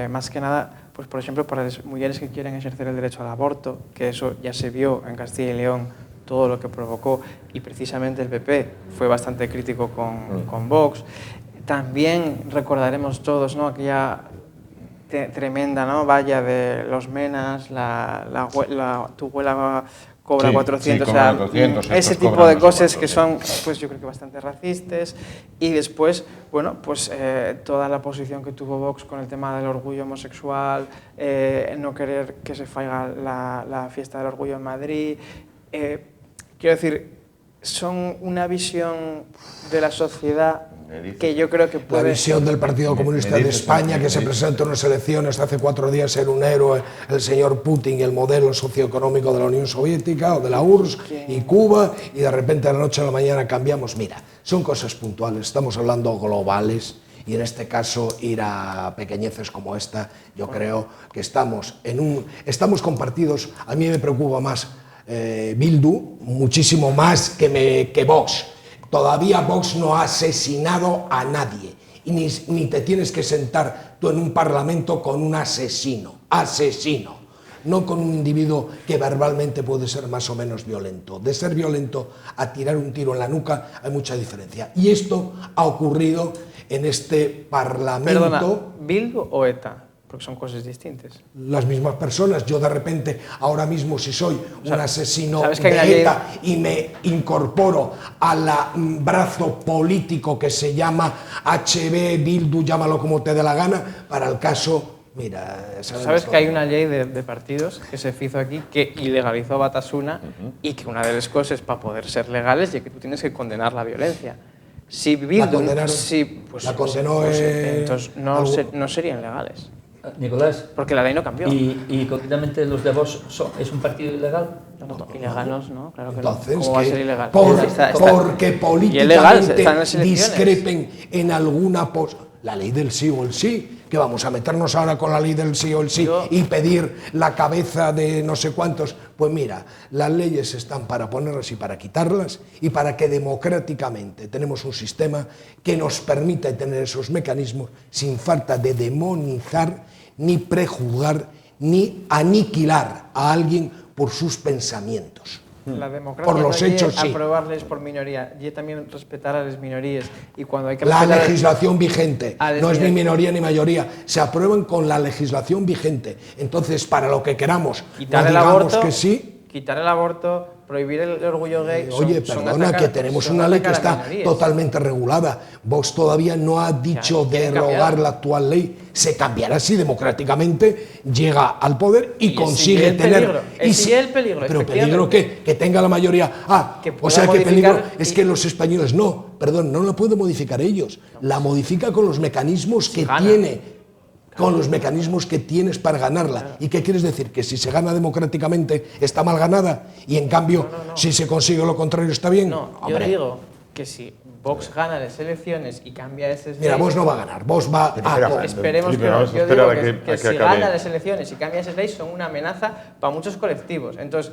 más que nada, pues por ejemplo, para las mujeres que quieren ejercer el derecho al aborto, que eso ya se vio en Castilla y León todo lo que provocó, y precisamente el PP fue bastante crítico con Vox. También recordaremos todos, ¿no?, aquella tremenda, ¿no?, valla de los Menas, tu abuela cobra 400, sí, o sea, 400, ese tipo de cosas que son, pues yo creo que bastante racistas. Y después, bueno, pues toda la posición que tuvo Vox con el tema del orgullo homosexual, no querer que se faiga la fiesta del orgullo en Madrid. Quiero decir, son una visión de la sociedad que yo creo que puede... La visión del Partido Comunista de España, que se presentó en unas elecciones hace 4 días, ser un héroe, el señor Putin y el modelo socioeconómico de la Unión Soviética o de la URSS y Cuba, y de repente de la noche a la mañana cambiamos. Mira, son cosas puntuales, estamos hablando globales, y en este caso ir a pequeñeces como esta, yo creo que estamos compartidos. A mí me preocupa más Bildu, muchísimo más que Vox. Todavía Vox no ha asesinado a nadie, y ni te tienes que sentar tú en un parlamento con un asesino, no con un individuo que verbalmente puede ser más o menos violento. De ser violento a tirar un tiro en la nuca hay mucha diferencia, y esto ha ocurrido en este parlamento. Perdona, ¿Bildu o ETA? Porque son cosas distintas. Las mismas personas. Yo de repente, ahora mismo, si soy un asesino ¿sabes que de ETA y me incorporo al brazo político que se llama HB, Bildu, llámalo como te dé la gana, para el caso, mira... ¿Sabes que hay una ley de partidos que se hizo aquí que ilegalizó Batasuna y que una de las cosas para poder ser legales es que tú tienes que condenar la violencia? Si Bildu... la condenó... entonces no serían legales. Nicolás. Porque la ley no cambió. Y concretamente los de Vox ¿es un partido ilegal? No, ilegalos, ¿no? Claro que entonces, no. ¿Cómo va a ser ilegal? Porque políticamente legal, discrepen en alguna... La ley del sí o el sí, que vamos a meternos ahora con la ley del sí o el sí y pedir la cabeza de no sé cuántos. Pues mira, las leyes están para ponerlas y para quitarlas, y para que democráticamente tenemos un sistema que nos permita tener esos mecanismos sin falta de demonizar, ni prejuzgar, ni aniquilar a alguien por sus pensamientos. La democracia por los hechos, sí. Aprobar leyes por minoría y también respetar a las minorías. Y cuando hay que la legislación vigente no es ni minoría ni mayoría, se aprueban con la legislación vigente. Entonces, para lo que queramos, quitar no el aborto, que sí. Quitar el aborto, prohibir el orgullo gay. Oye, perdona, que tenemos una ley que está totalmente regulada. Vox todavía no ha dicho derogar la actual ley. Se cambiará si democráticamente llega al poder y consigue tener... el peligro. ¿Pero peligro qué? Que tenga la mayoría. O sea, que peligro es que los españoles no la pueden modificar ellos. La modifica con los mecanismos que tiene. Con los mecanismos que tienes para ganarla. Claro. ¿Y qué quieres decir? ¿Que si se gana democráticamente está mal ganada y en cambio si se consigue lo contrario está bien? No, yo digo que si Vox gana las elecciones y cambia esas leyes... Mira, Vox no va a ganar, Vox va a... Esperemos que no. Yo digo que si gana las elecciones y cambia esas leyes son una amenaza para muchos colectivos. Entonces,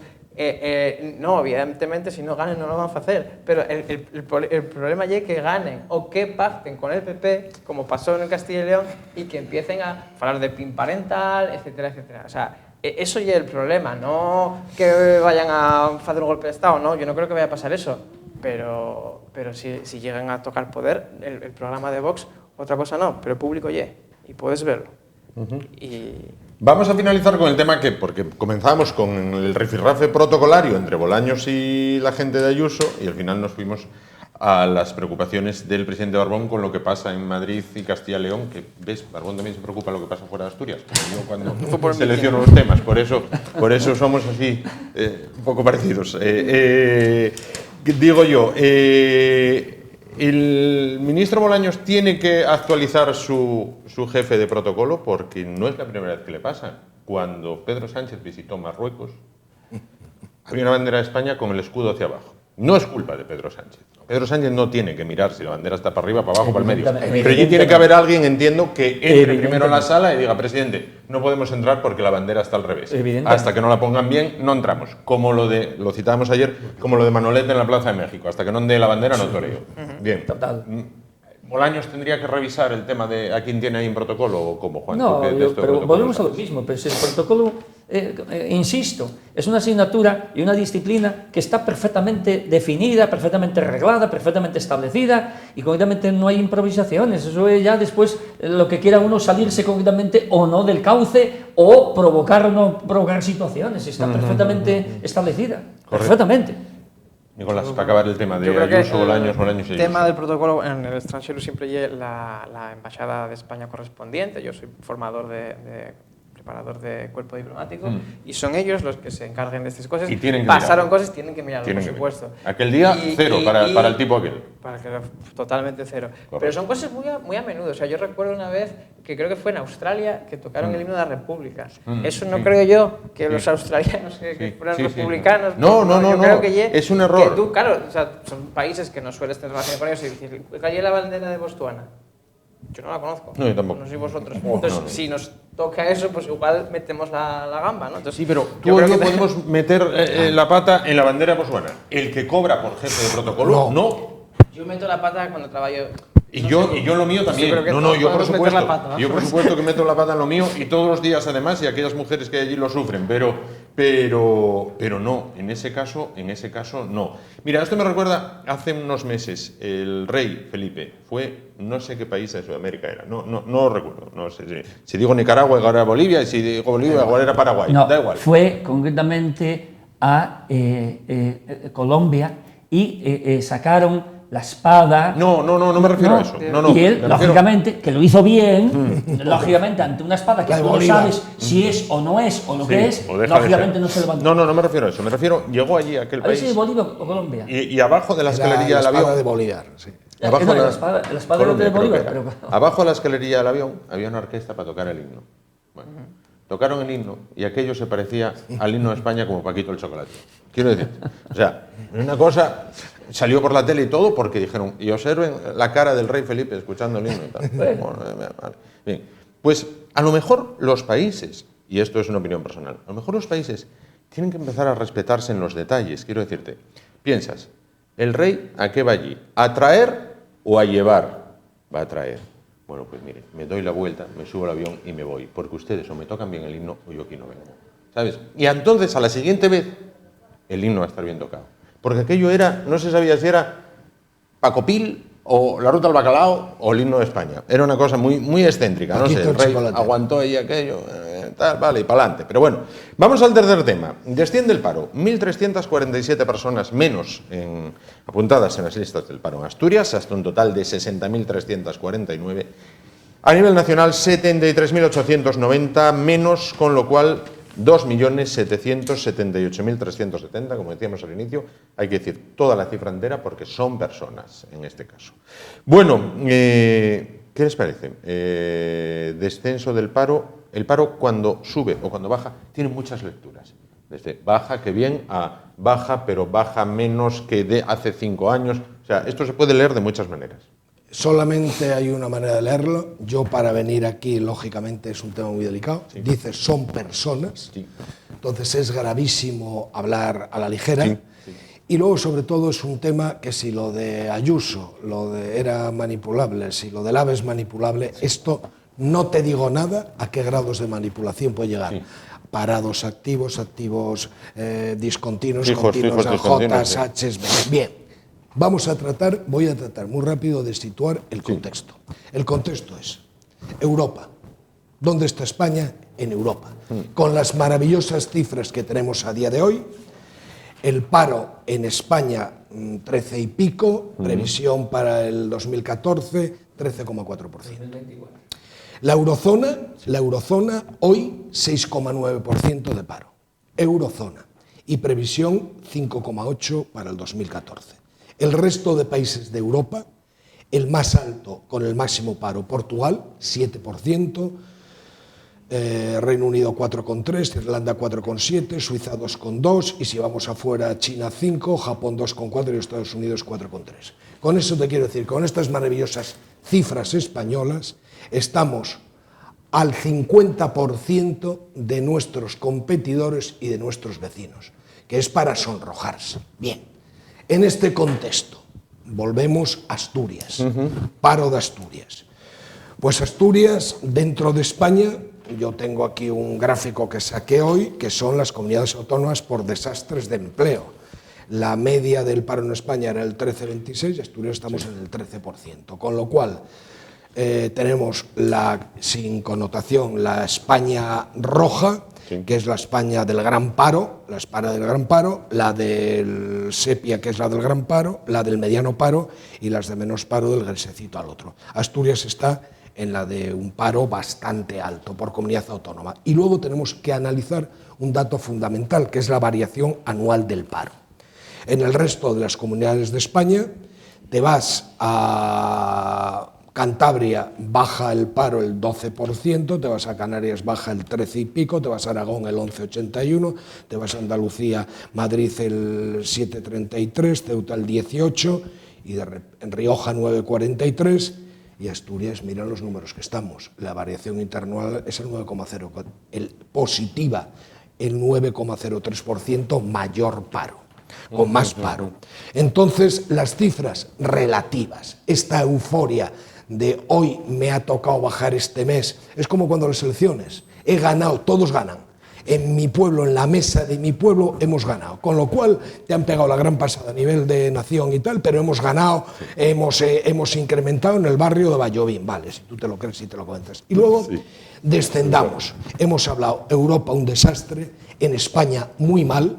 no, evidentemente, si no ganan no lo van a hacer, pero el problema ya es que ganen o que pacten con el PP, como pasó en el Castilla y León, y que empiecen a hablar de PIN parental, etcétera, etcétera. O sea, eso ya es el problema, no que vayan a hacer un golpe de Estado, no, yo no creo que vaya a pasar eso, pero si llegan a tocar poder, el programa de Vox, otra cosa no, pero público ya, y puedes verlo. Vamos a finalizar con el tema porque comenzamos con el rifirrafe protocolario entre Bolaños y la gente de Ayuso, y al final nos fuimos a las preocupaciones del presidente Barbón con lo que pasa en Madrid y Castilla y León, que ves, Barbón también se preocupa de lo que pasa fuera de Asturias, como yo cuando selecciono los temas, por eso somos así un poco parecidos. Digo yo, el ministro Bolaños tiene que actualizar su jefe de protocolo, porque no es la primera vez que le pasa. Cuando Pedro Sánchez visitó Marruecos, había una bandera de España con el escudo hacia abajo. No es culpa de Pedro Sánchez. Pedro Sánchez no tiene que mirar si la bandera está para arriba, para abajo, para el medio. Pero allí tiene que haber alguien, entiendo, que entre primero en la sala y diga: presidente, no podemos entrar porque la bandera está al revés. Hasta que no la pongan bien, no entramos. Como lo citábamos ayer, como lo de Manolete en la Plaza de México. Hasta que no ande la bandera, no toreo. Bien. Total. ¿Bolaños tendría que revisar el tema de a quién tiene ahí en protocolo o cómo, Juan? No, pero volvemos a lo mismo. Pero si el protocolo insisto, es una asignatura y una disciplina que está perfectamente definida, perfectamente reglada, perfectamente establecida y concretamente no hay improvisaciones. Eso es ya después lo que quiera uno salirse concretamente o no del cauce o provocar o no provocar situaciones. Está perfectamente establecida, perfectamente. Nicolás, para acabar el tema de Ayuso, Bolaños, Bolaños y el tema Ayuso. del protocolo en el extranjero siempre lleva la embajada de España correspondiente. Yo soy preparador de cuerpo diplomático y son ellos los que se encarguen de estas cosas. Y tienen que pasaron mirarlo. cosas, tienen que mirarlo, por supuesto. Aquel día, cero para el tipo aquel. Totalmente cero. Correcto. Pero son cosas muy a menudo. O sea, yo recuerdo una vez que creo que fue en Australia que tocaron el himno de la República. Eso no creo yo que los australianos que fueran republicanos. No, yo creo que es un error. Que tú, claro, o sea, son países que no sueles tener relación con ellos y decir, ¿cuál es la bandera de Botswana? Yo no la conozco. No, yo tampoco. No soy vosotros. Entonces, si nos toca eso, pues igual metemos la gamba, ¿no? Entonces, Sí, pero yo tú creo no que podemos meter la pata en la bandera botswana. El que cobra por jefe de protocolo, no. yo meto la pata cuando trabajo. Y yo lo mío también. creo que Yo todos por podemos meter supuesto. la pata, ¿no? Yo por supuesto que meto la pata en lo mío y todos los días además y aquellas mujeres que allí lo sufren, pero no, en ese caso no. Mira, esto me recuerda hace unos meses el rey Felipe fue no sé qué país de Sudamérica era, no recuerdo, no sé si digo Nicaragua ahora era Bolivia y si digo Bolivia igual era Paraguay, No, da igual. fue concretamente a Colombia y sacaron la espada. No me refiero a eso. Y él, lógicamente, que lo hizo bien, lógicamente, ante una espada que tú no sabes si es o no es o lo que es, lógicamente no se levantó. No me refiero a eso. Me refiero, llegó allí a aquel A ver país. si es Bolivia o Colombia. Y abajo de la escalerilla del la espada avión. de Bolívar, sí. Abajo La espada Colombia, de Bolívar. creo que era. Pero, Abajo de la escalerilla del avión había una orquesta para tocar el himno. Bueno, tocaron el himno y aquello se parecía al himno de España como Paquito el chocolate. Quiero decir, o sea, una cosa salió por la tele y todo porque dijeron, y observen la cara del rey Felipe escuchando el himno y tal. Bueno, vale. Bien, pues a lo mejor los países, y esto es una opinión personal, a lo mejor los países tienen que empezar a respetarse en los detalles. Quiero decirte, piensas, ¿el rey a qué va allí? ¿A traer o a llevar? Va a traer. Bueno, pues mire, me doy la vuelta, me subo al avión y me voy, porque ustedes o me tocan bien el himno o yo aquí no vengo, ¿sabes? Y entonces a la siguiente vez el himno va a estar bien tocado, porque aquello era, no se sabía si era Paco Pil o la ruta al bacalao o el himno de España, era una cosa muy excéntrica, no sé, el rey aguantó ahí aquello, tal, vale, y para adelante. Pero bueno, vamos al tercer tema. Desciende el paro, 1.347 personas menos apuntadas en las listas del paro en Asturias, hasta un total de 60.349. A nivel nacional, 73.890 menos, con lo cual 2.778.370, como decíamos al inicio, hay que decir toda la cifra entera porque son personas en este caso. Bueno, ¿qué les parece? Descenso del paro. El paro cuando sube o cuando baja tiene muchas lecturas. Desde baja, que bien, a baja, pero baja menos que de hace 5 años. O sea, esto se puede leer de muchas maneras. Solamente hay una manera de leerlo. Yo para venir aquí, lógicamente, es un tema muy delicado. Sí. Dice, son personas. Sí. Entonces es gravísimo hablar a la ligera. Sí. Sí. Y luego, sobre todo, es un tema que si lo de Ayuso, era manipulable, si lo del AVE es manipulable, sí. Esto no te digo nada a qué grados de manipulación puede llegar. Sí. Parados activos, activos discontinuos, continuos, J's, H's, bien. Voy a tratar muy rápido de situar el contexto. El contexto es Europa. ¿Dónde está España? En Europa. Con las maravillosas cifras que tenemos a día de hoy, el paro en España 13 y pico, previsión para el 2014 13,4%. La eurozona hoy 6,9% de paro. Eurozona. Y previsión 5,8% para el 2014. El resto de países de Europa, el más alto con el máximo paro, Portugal, 7%, Reino Unido 4,3%, Irlanda 4,7%, Suiza 2,2%, y si vamos afuera, China 5%, Japón 2,4% y Estados Unidos 4,3%. Con eso te quiero decir, con estas maravillosas cifras españolas, estamos al 50% de nuestros competidores y de nuestros vecinos, que es para sonrojarse. Bien. En este contexto, volvemos a Asturias, paro de Asturias. Pues Asturias, dentro de España, yo tengo aquí un gráfico que saqué hoy, que son las comunidades autónomas por desastres de empleo. La media del paro en España era el 13,26 y Asturias estamos en el 13%, con lo cual tenemos, sin connotación, la España roja, que es la España del gran paro, la del sepia, que es la del gran paro, la del mediano paro y las de menos paro del grisecito al otro. Asturias está en la de un paro bastante alto por comunidad autónoma. Y luego tenemos que analizar un dato fundamental, que es la variación anual del paro. En el resto de las comunidades de España, te vas a Cantabria, baja el paro el 12%, te vas a Canarias, baja el 13 y pico, te vas a Aragón el 11,81, te vas a Andalucía, Madrid el 7,33, Ceuta el 18 y en Rioja 9,43 y Asturias, mira los números que estamos, la variación interanual es el 9,04, el positiva el 9,03%, mayor paro, con más paro. Entonces, las cifras relativas, esta euforia de hoy me ha tocado bajar este mes, es como cuando las elecciones, he ganado, todos ganan. En mi pueblo, en la mesa de mi pueblo, hemos ganado. Con lo cual, te han pegado la gran pasada a nivel de nación y tal, pero hemos ganado, hemos incrementado en el barrio de Vallovín. Vale, si tú te lo crees y te lo comentas. Y luego descendamos. Hemos hablado, Europa un desastre, en España muy mal,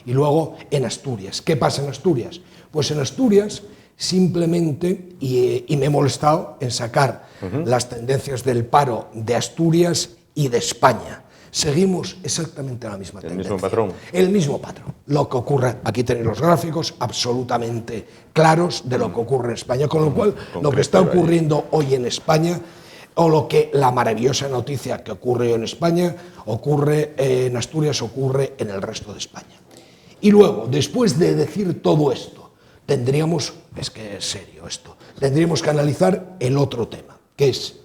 y luego en Asturias. ¿Qué pasa en Asturias? Pues en Asturias simplemente, y me he molestado en sacar las tendencias del paro de Asturias y de España. Seguimos exactamente la misma tendencia. ¿El mismo patrón? El mismo patrón. Lo que ocurre, aquí tenéis los gráficos absolutamente claros de lo que ocurre en España, con lo cual lo que está ocurriendo hoy en España, o la maravillosa noticia que ocurre en España, ocurre en Asturias, ocurre en el resto de España. Y luego, después de decir todo esto, tendríamos, es que es serio esto, tendríamos que analizar el otro tema, que es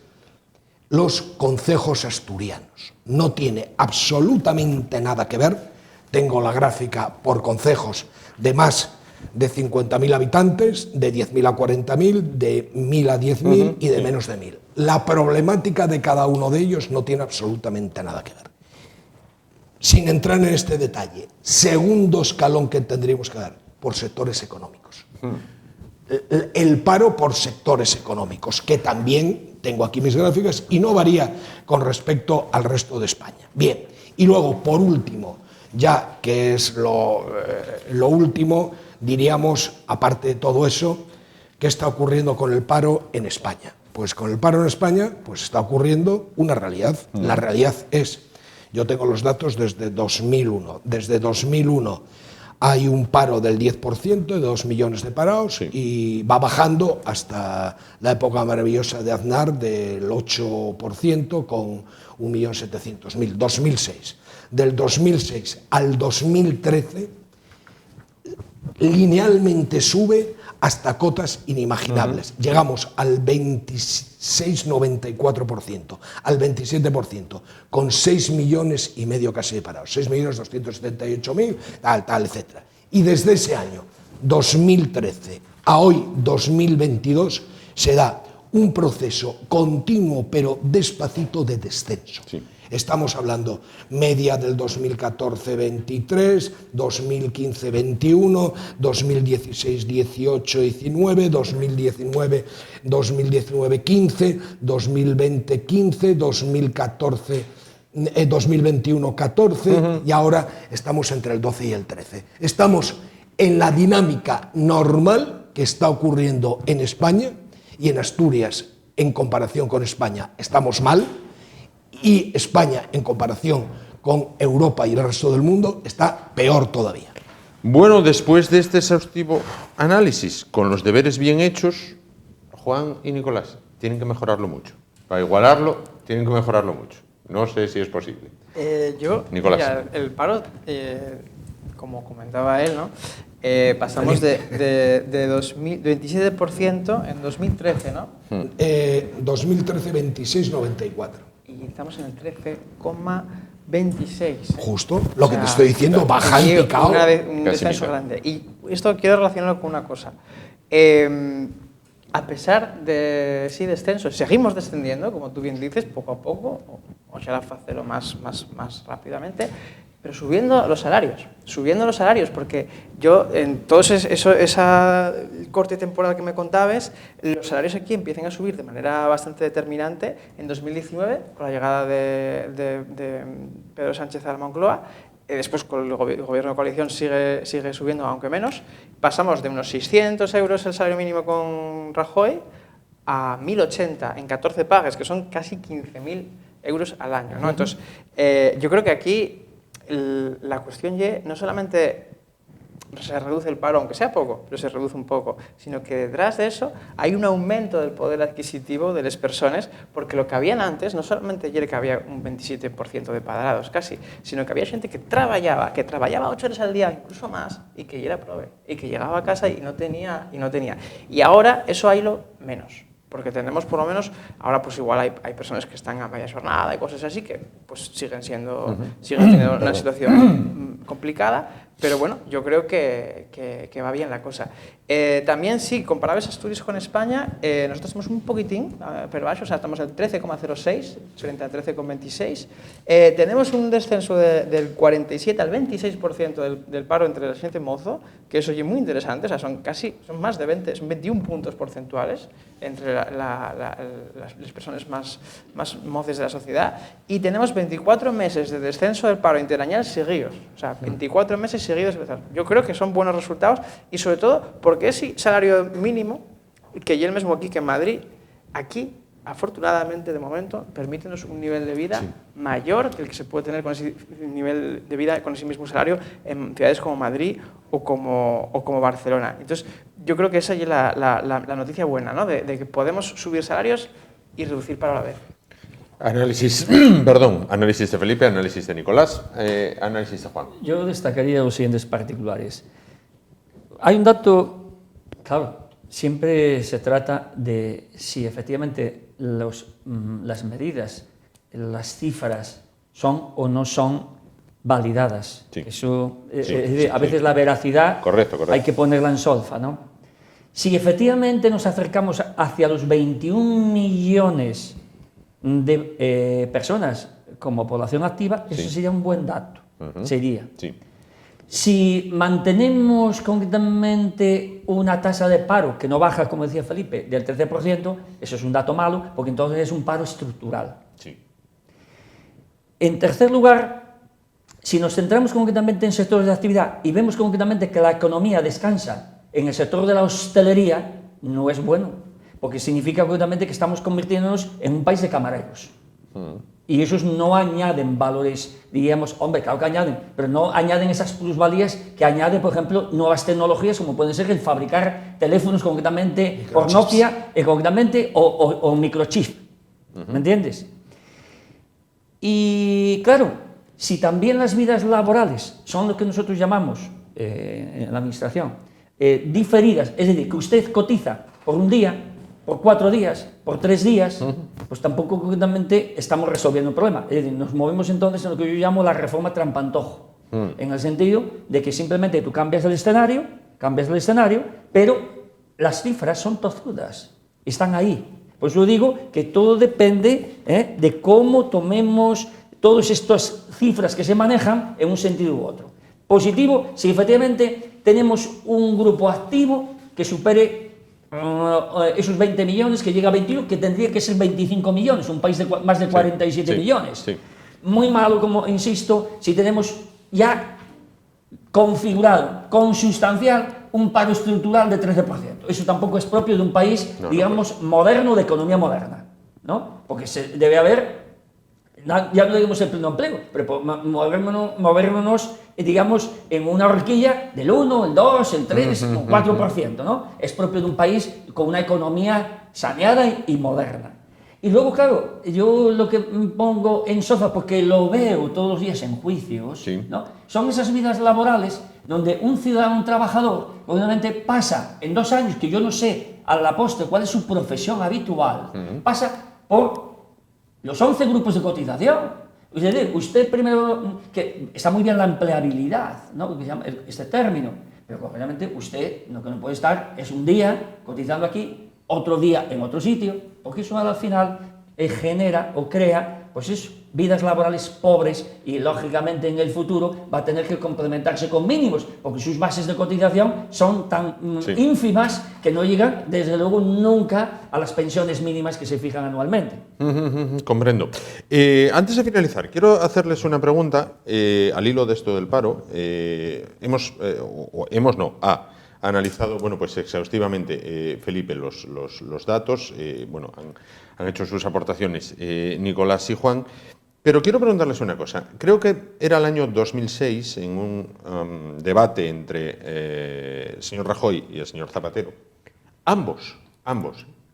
los concejos asturianos. No tiene absolutamente nada que ver, tengo la gráfica por concejos de más de 50.000 habitantes, de 10.000 a 40.000, de 1.000 a 10.000 y de menos de 1.000. La problemática de cada uno de ellos no tiene absolutamente nada que ver. Sin entrar en este detalle, segundo escalón que tendríamos que dar, por sectores económicos. El paro por sectores económicos, que también tengo aquí mis gráficas y no varía con respecto al resto de España. Bien, y luego, por último, ya que es lo último, diríamos, aparte de todo eso, ¿qué está ocurriendo con el paro en España? Pues con el paro en España pues está ocurriendo una realidad. La realidad es, yo tengo los datos desde 2001. Desde 2001 hay un paro del 10%, de 2 millones de parados, y va bajando hasta la época maravillosa de Aznar del 8% con 1.700.000, 2006. Del 2006 al 2013, linealmente sube hasta cotas inimaginables. Llegamos al 26,94%, al 27%, con 6,5 millones casi de parados, 6.278.000, tal, etc. Y desde ese año, 2013, a hoy, 2022, se da un proceso continuo, pero despacito, de descenso. Sí. Estamos hablando media del 2014-23, 2015-21, 2016-18-19, 2019-15, 2020-15, 2021-14 y ahora estamos entre el 12 y el 13. Estamos en la dinámica normal que está ocurriendo en España y en Asturias, en comparación con España, estamos mal. Y España, en comparación con Europa y el resto del mundo, está peor todavía. Bueno, después de este exhaustivo análisis, con los deberes bien hechos, Juan y Nicolás tienen que mejorarlo mucho. Para igualarlo, tienen que mejorarlo mucho. No sé si es posible. Nicolás. Mira, el paro, como comentaba él, ¿no? Pasamos de 27% en 2013, ¿no? 2013, 26,94. Y estamos en el 13,26. Justo, lo que te estoy diciendo, baja en picado. Un descenso grande. Y esto quiero relacionarlo con una cosa. a pesar de sí descenso, seguimos descendiendo, como tú bien dices, poco a poco, o xa facelo más rápidamente, pero subiendo los salarios, porque yo, en todo esa corte temporal que me contabas, los salarios aquí empiezan a subir de manera bastante determinante en 2019, con la llegada de Pedro Sánchez a la Moncloa. Después con el gobierno de coalición sigue subiendo, aunque menos. Pasamos de unos 600 euros el salario mínimo con Rajoy a 1.080 en 14 pagas, que son casi 15.000 euros al año, ¿no? Entonces, yo creo que aquí la cuestión no solamente se reduce el paro, aunque sea poco, pero se reduce un poco, sino que detrás de eso hay un aumento del poder adquisitivo de las personas, porque lo que habían antes, no solamente era que había un 27% de parados casi, sino que había gente que trabajaba 8 horas al día, incluso más, y que era prove, y que llegaba a casa y no tenía. Y ahora eso hay lo menos. Porque tenemos, por lo menos, ahora pues igual hay personas que están a media jornada y cosas así que pues siguen teniendo una situación complicada, pero bueno, yo creo que va bien la cosa. También, sí, comparabas Asturias con España, nosotros estamos un poquitín pero bajo, o sea, estamos en 13,06 frente a 13,26. Tenemos un descenso del 47 al 26% del paro entre la gente mozo, que eso es muy interesante, o sea, son más de 20, son 21 puntos porcentuales entre las personas más mozas de la sociedad, y tenemos 24 meses de descenso del paro interanual seguidos, o sea, 24 meses seguidos. Yo creo que son buenos resultados, y sobre todo porque ese salario mínimo, que yo el mismo aquí que en Madrid, aquí, afortunadamente, de momento, permítenos un nivel de vida mayor que el que se puede tener con ese nivel de vida, con ese mismo salario, en ciudades como Madrid o como Barcelona. Entonces, yo creo que esa es la noticia buena, ¿no? De que podemos subir salarios y reducir paro a la vez. Análisis de Felipe, análisis de Nicolás, análisis de Juan. Yo destacaría los siguientes particulares. Hay un dato, claro, siempre se trata de si efectivamente las medidas, las cifras son o no son validadas. Sí. Eso, a veces la veracidad correcto. Hay que ponerla en solfa, ¿no? Si efectivamente nos acercamos hacia los 21 millones de personas como población activa, eso sería un buen dato. Sería. Sí. Si mantenemos concretamente una tasa de paro que no baja, como decía Felipe, del 13%, eso es un dato malo, porque entonces es un paro estructural. Sí. En tercer lugar, si nos centramos concretamente en sectores de actividad y vemos concretamente que la economía descansa en el sector de la hostelería, no es bueno, porque significa concretamente que estamos convirtiéndonos en un país de camareros. Y esos no añaden valores, diríamos, hombre, claro que añaden, pero no añaden esas plusvalías que añaden, por ejemplo, nuevas tecnologías, como pueden ser el fabricar teléfonos concretamente por Nokia, concretamente, o microchip. ¿Me entiendes? Y claro, si también las vidas laborales son lo que nosotros llamamos, en la administración, diferidas, es decir, que usted cotiza por un día, por 4 días, por 3 días, pues tampoco concretamente estamos resolviendo el problema. Es decir, nos movemos entonces en lo que yo llamo la reforma trampantojo, en el sentido de que simplemente tú cambias el escenario, pero las cifras son tozudas, están ahí. Pues yo digo que todo depende de cómo tomemos todas estas cifras que se manejan en un sentido u otro. Positivo, si efectivamente tenemos un grupo activo que supere esos 20 millones, que llega a 21, que tendría que ser 25 millones, un país de más de 47 millones. Sí. Muy malo, como insisto, si tenemos ya configurado, consustancial, un paro estructural de 13%. Eso tampoco es propio de un país, digamos, moderno, de economía moderna, ¿no? Porque debe haber, ya no digamos el pleno empleo, pero movernos, digamos, en una horquilla del 1, el 2, el 3 o 4%, ¿no? Es propio de un país con una economía saneada y moderna. Y luego, claro, yo lo que pongo en solfa, porque lo veo todos los días en juicios, ¿no? Son esas vidas laborales donde un ciudadano, un trabajador, obviamente pasa en 2 años, que yo no sé a la postre cuál es su profesión habitual, pasa por los 11 grupos de cotización. Es decir, usted primero, que está muy bien la empleabilidad, ¿no? Que se llama este término, pero obviamente usted lo que no puede estar es un día cotizando aquí, otro día en otro sitio, porque eso al final genera o crea, pues eso, vidas laborales pobres y lógicamente en el futuro va a tener que complementarse con mínimos, porque sus bases de cotización son tan ínfimas que no llegan, desde luego, nunca a las pensiones mínimas que se fijan anualmente. Comprendo. Antes de finalizar, quiero hacerles una pregunta al hilo de esto del paro. Ha analizado, bueno, pues exhaustivamente Felipe los datos, bueno, han hecho sus aportaciones Nicolás y Juan, pero quiero preguntarles una cosa. Creo que era el año 2006, en un debate entre el señor Rajoy y el señor Zapatero. Ambos,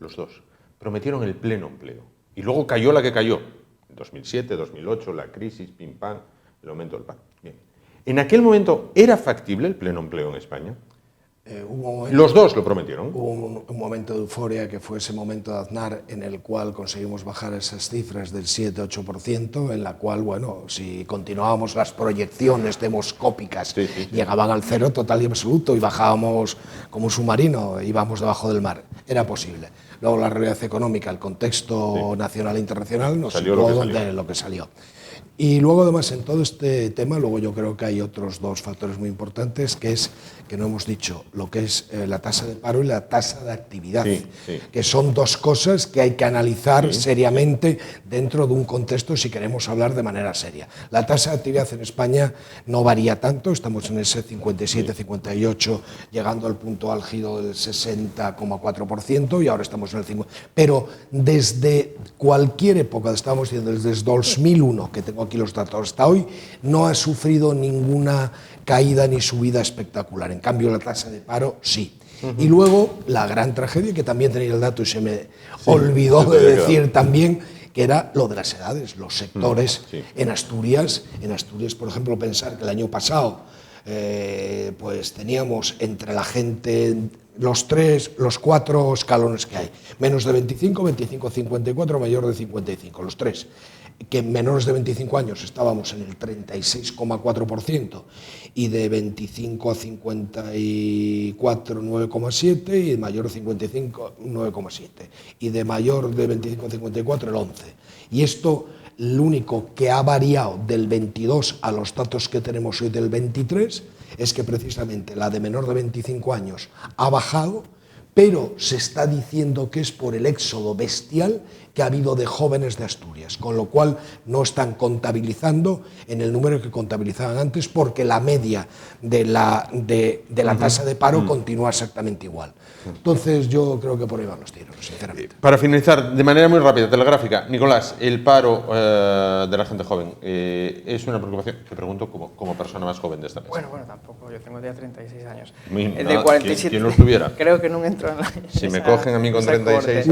los dos, prometieron el pleno empleo. Y luego cayó la que cayó. En 2007, 2008, la crisis, pim pam, el aumento del paro. Bien. ¿En aquel momento era factible el pleno empleo en España? Los dos lo prometieron. Hubo un momento de euforia, que fue ese momento de Aznar, en el cual conseguimos bajar esas cifras del 7-8%, en la cual, bueno, si continuábamos las proyecciones demoscópicas, llegaban al cero total y absoluto y bajábamos como un submarino, íbamos debajo del mar. Era posible. Luego la realidad económica, el contexto nacional e internacional, nos situó lo que salió. Y luego, además, en todo este tema, luego yo creo que hay otros dos factores muy importantes, que es, que no hemos dicho, lo que es la tasa de paro y la tasa de actividad, que son dos cosas que hay que analizar seriamente dentro de un contexto si queremos hablar de manera seria. La tasa de actividad en España no varía tanto, estamos en ese 57-58, llegando al punto álgido del 60,4%, y ahora estamos en el 50%. Pero desde cualquier época, estamos diciendo desde 2001, que tengo aquí los datos, hasta hoy, no ha sufrido ninguna caída ni subida espectacular. En cambio, la tasa de paro sí. Y luego, la gran tragedia, que también tenía el dato y se me olvidó de decir también, que era lo de las edades, los sectores en Asturias. En Asturias, por ejemplo, pensar que el año pasado pues teníamos entre la gente los 4 escalones que hay, menos de 25, 25 a 54, mayor de 55, los 3. Que en menores de 25 años estábamos en el 36,4% y de 25 a 54, 9,7%, y de mayor de 55, 9,7%, y de mayor de 25 a 54, el 11%. Y esto, lo único que ha variado del 22 a los datos que tenemos hoy del 23 es que precisamente la de menor de 25 años ha bajado, pero se está diciendo que es por el éxodo bestial que ha habido de jóvenes de Asturias, con lo cual no están contabilizando en el número que contabilizaban antes, porque la media de la tasa de paro continúa exactamente igual. Entonces yo creo que por ahí van los tiros, sinceramente. Para finalizar, de manera muy rápida, telegráfica, Nicolás, el paro de la gente joven es una preocupación, te pregunto como persona más joven de esta mesa. Bueno, tampoco, yo tengo ya 36 años. El de 47. ¿Quién lo estuviera? Creo que no entro en la... Si me cogen a mí con 36...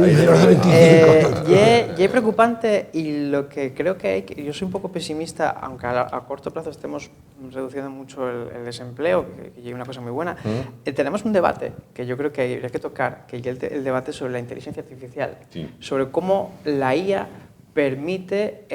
Y es preocupante, y lo que creo que hay, yo soy un poco pesimista, aunque a corto plazo estemos reduciendo mucho el desempleo, que es una cosa muy buena. Tenemos un debate que yo creo que hay que tocar, que es el debate sobre la inteligencia artificial, sobre cómo la IA permite,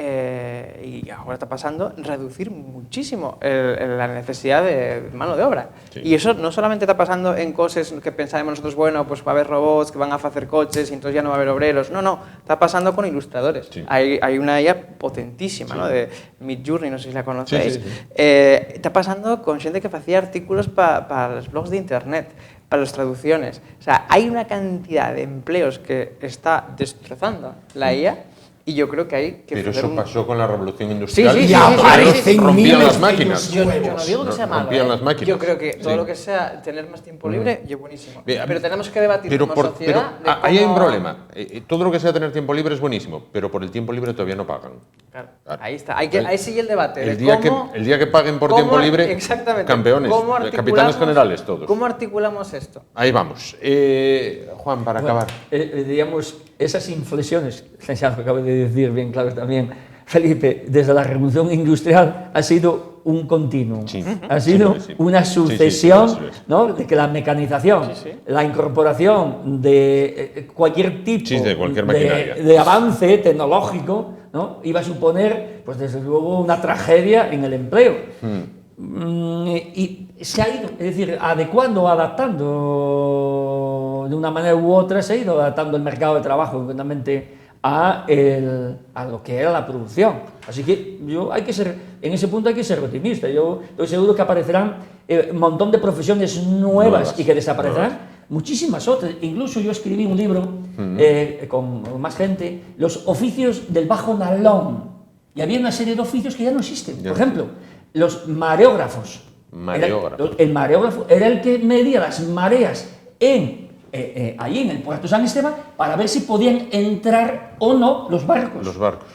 y ahora está pasando, reducir muchísimo la necesidad de mano de obra. Y eso no solamente está pasando en cosas que pensábamos nosotros, bueno, pues va a haber robots que van a hacer coches y entonces ya no va a haber obreros. No, está pasando con ilustradores. Hay una IA potentísima, ¿no? De Midjourney, no sé si la conocéis. Está pasando con gente que hacía artículos para los blogs de internet, para las traducciones. O sea, hay una cantidad de empleos que está destrozando la IA. Y yo creo que hay que... Pero eso pasó con la revolución industrial. Rompían las máquinas. Yo no digo que sea malo. Rompían las máquinas. Yo creo que todo lo que sea tener más tiempo libre es buenísimo. Pero tenemos que debatir como sociedad. Pero ahí hay un problema. Todo lo que sea tener tiempo libre es buenísimo, pero por el tiempo libre todavía no pagan. Claro. Ahí está. Ahí sigue el debate. El día que paguen por tiempo libre, campeones, capitanes generales todos. ¿Cómo articulamos esto? Ahí vamos. Juan, para acabar. Digamos, esas inflexiones, ya lo acabo de decir bien claro también, Felipe, desde la revolución industrial ha sido un continuo, ha sido una sucesión, ¿no? De que la mecanización, la incorporación de cualquier tipo de avance tecnológico, ¿no? Iba a suponer, pues desde luego, una tragedia en el empleo. Y se ha ido, es decir, adecuando, adaptando como de una manera u otra se ha ido adaptando el mercado de trabajo concretamente a lo que era la producción. Así que en ese punto hay que ser optimista. Yo estoy seguro que aparecerán un montón de profesiones nuevas y que desaparecerán muchísimas otras. Incluso yo escribí un libro con más gente, los oficios del bajo nalón. Y había una serie de oficios que ya no existen. Por ejemplo, los mareógrafos. El mareógrafo era el que medía las mareas allí en el puerto San Esteban para ver si podían entrar o no los barcos.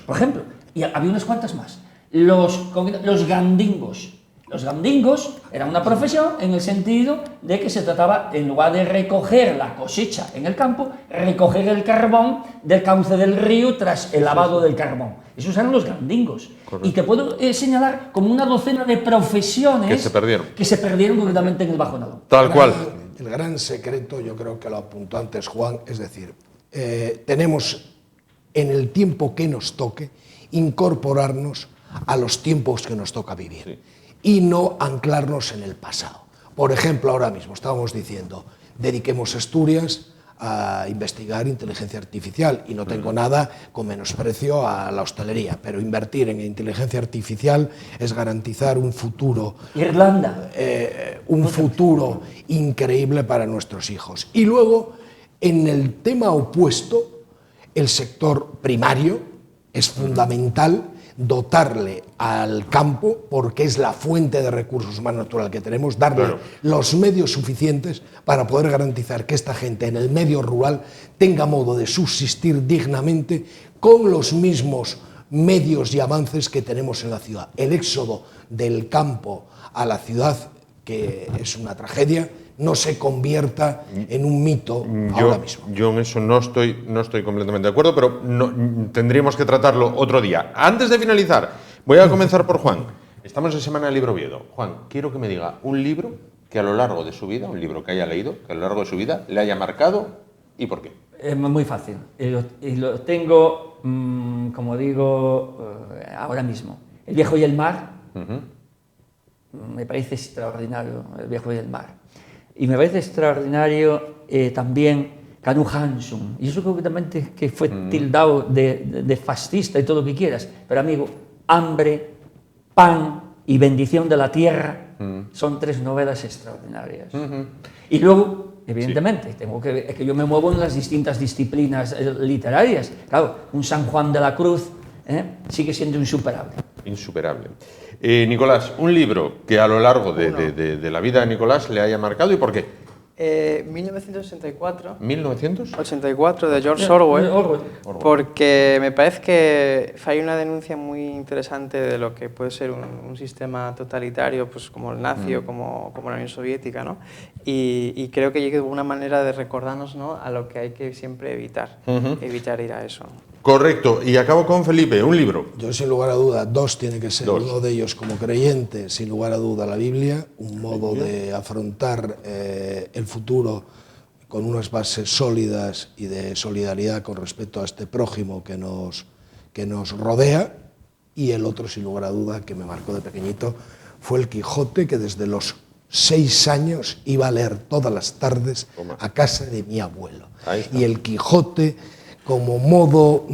Por ejemplo, y había unas cuantas más. Los gandingos. Los gandingos eran una profesión en el sentido de que se trataba, en lugar de recoger la cosecha en el campo, recoger el carbón del cauce del río tras el lavado del carbón. Esos eran los gandingos. Correcto. Y te puedo señalar como una docena de profesiones que se perdieron concretamente en el bajo nalón. Tal cual. El gran secreto, yo creo que lo apuntó antes Juan, es decir, tenemos en el tiempo que nos toque incorporarnos a los tiempos que nos toca vivir. Sí. Y no anclarnos en el pasado. Por ejemplo, ahora mismo estábamos diciendo, dediquemos Asturias a investigar inteligencia artificial, y no tengo nada con menosprecio a la hostelería, pero invertir en inteligencia artificial es garantizar un futuro, Irlanda, un futuro increíble para nuestros hijos. Y luego, en el tema opuesto, el sector primario es fundamental dotarle al campo, porque es la fuente de recursos más natural que tenemos, darle los medios suficientes para poder garantizar que esta gente en el medio rural tenga modo de subsistir dignamente con los mismos medios y avances que tenemos en la ciudad. El éxodo del campo a la ciudad, que es una tragedia, no se convierta en un mito ahora mismo. Yo en eso no estoy completamente de acuerdo, pero tendríamos que tratarlo otro día. Antes de finalizar, voy a comenzar por Juan. Estamos en Semana del Libro Oviedo. Juan, quiero que me diga un libro que a lo largo de su vida, un libro que haya leído, que a lo largo de su vida le haya marcado, ¿y por qué? Es muy fácil. Y lo tengo, como digo, ahora mismo. El viejo y el mar. Me parece extraordinario, El viejo y el mar. Y me parece extraordinario también Knut Hamsun. Y eso concretamente que fue tildado de fascista y todo lo que quieras. Pero amigo, Hambre, Pan y Bendición de la Tierra son tres novelas extraordinarias. Y luego, evidentemente, es que yo me muevo en las distintas disciplinas literarias. Claro, un San Juan de la Cruz sigue siendo insuperable. Insuperable. Nicolás, un libro que a lo largo de la vida de Nicolás le haya marcado, ¿y por qué? 1984. ¿1900? 84 de George Orwell, porque me parece que hay una denuncia muy interesante de lo que puede ser un sistema totalitario, pues como el nazi o como la Unión Soviética, ¿no? Y creo que llega una manera de recordarnos, ¿no?, a lo que hay que siempre evitar, evitar ir a eso. Correcto, y acabo con Felipe, un libro. Yo sin lugar a duda, dos tiene que ser, uno de ellos como creyente, sin lugar a duda la Biblia, un modo de afrontar el futuro con unas bases sólidas y de solidaridad con respecto a este prójimo que nos rodea, y el otro sin lugar a duda que me marcó de pequeñito fue el Quijote, que desde los 6 años iba a leer todas las tardes a casa de mi abuelo. Y el Quijote como modo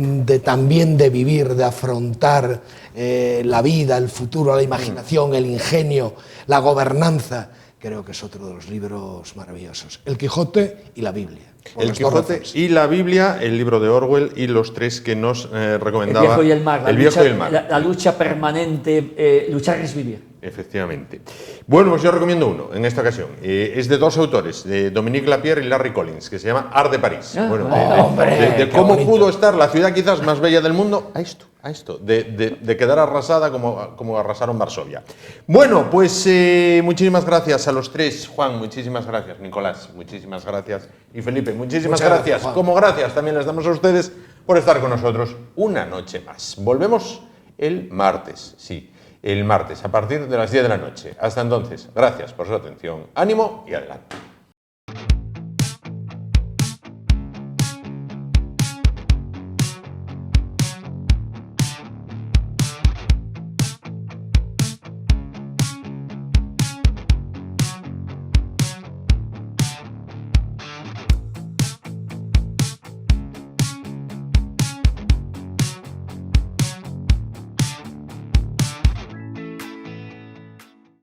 también de vivir, de afrontar la vida, el futuro, la imaginación, el ingenio, la gobernanza, creo que es otro de los libros maravillosos. El Quijote y la Biblia. El Quijote y la Biblia, el libro de Orwell y los tres que nos recomendaba. El viejo y el mar. El viejo y el mar. La lucha permanente, luchar es vivir. Efectivamente. Bueno, pues yo recomiendo uno en esta ocasión. Es de dos autores, de Dominique Lapierre y Larry Collins, que se llama Art de París. De cómo pudo estar la ciudad quizás más bella del mundo a esto, de quedar arrasada como arrasaron Varsovia. Bueno, pues muchísimas gracias a los tres. Juan, muchísimas gracias. Nicolás, muchísimas gracias. Y Felipe, muchísimas gracias. Como gracias también les damos a ustedes por estar con nosotros una noche más. Volvemos el martes, sí. El martes, a partir de las 10 de la noche. Hasta entonces, gracias por su atención, ánimo y adelante.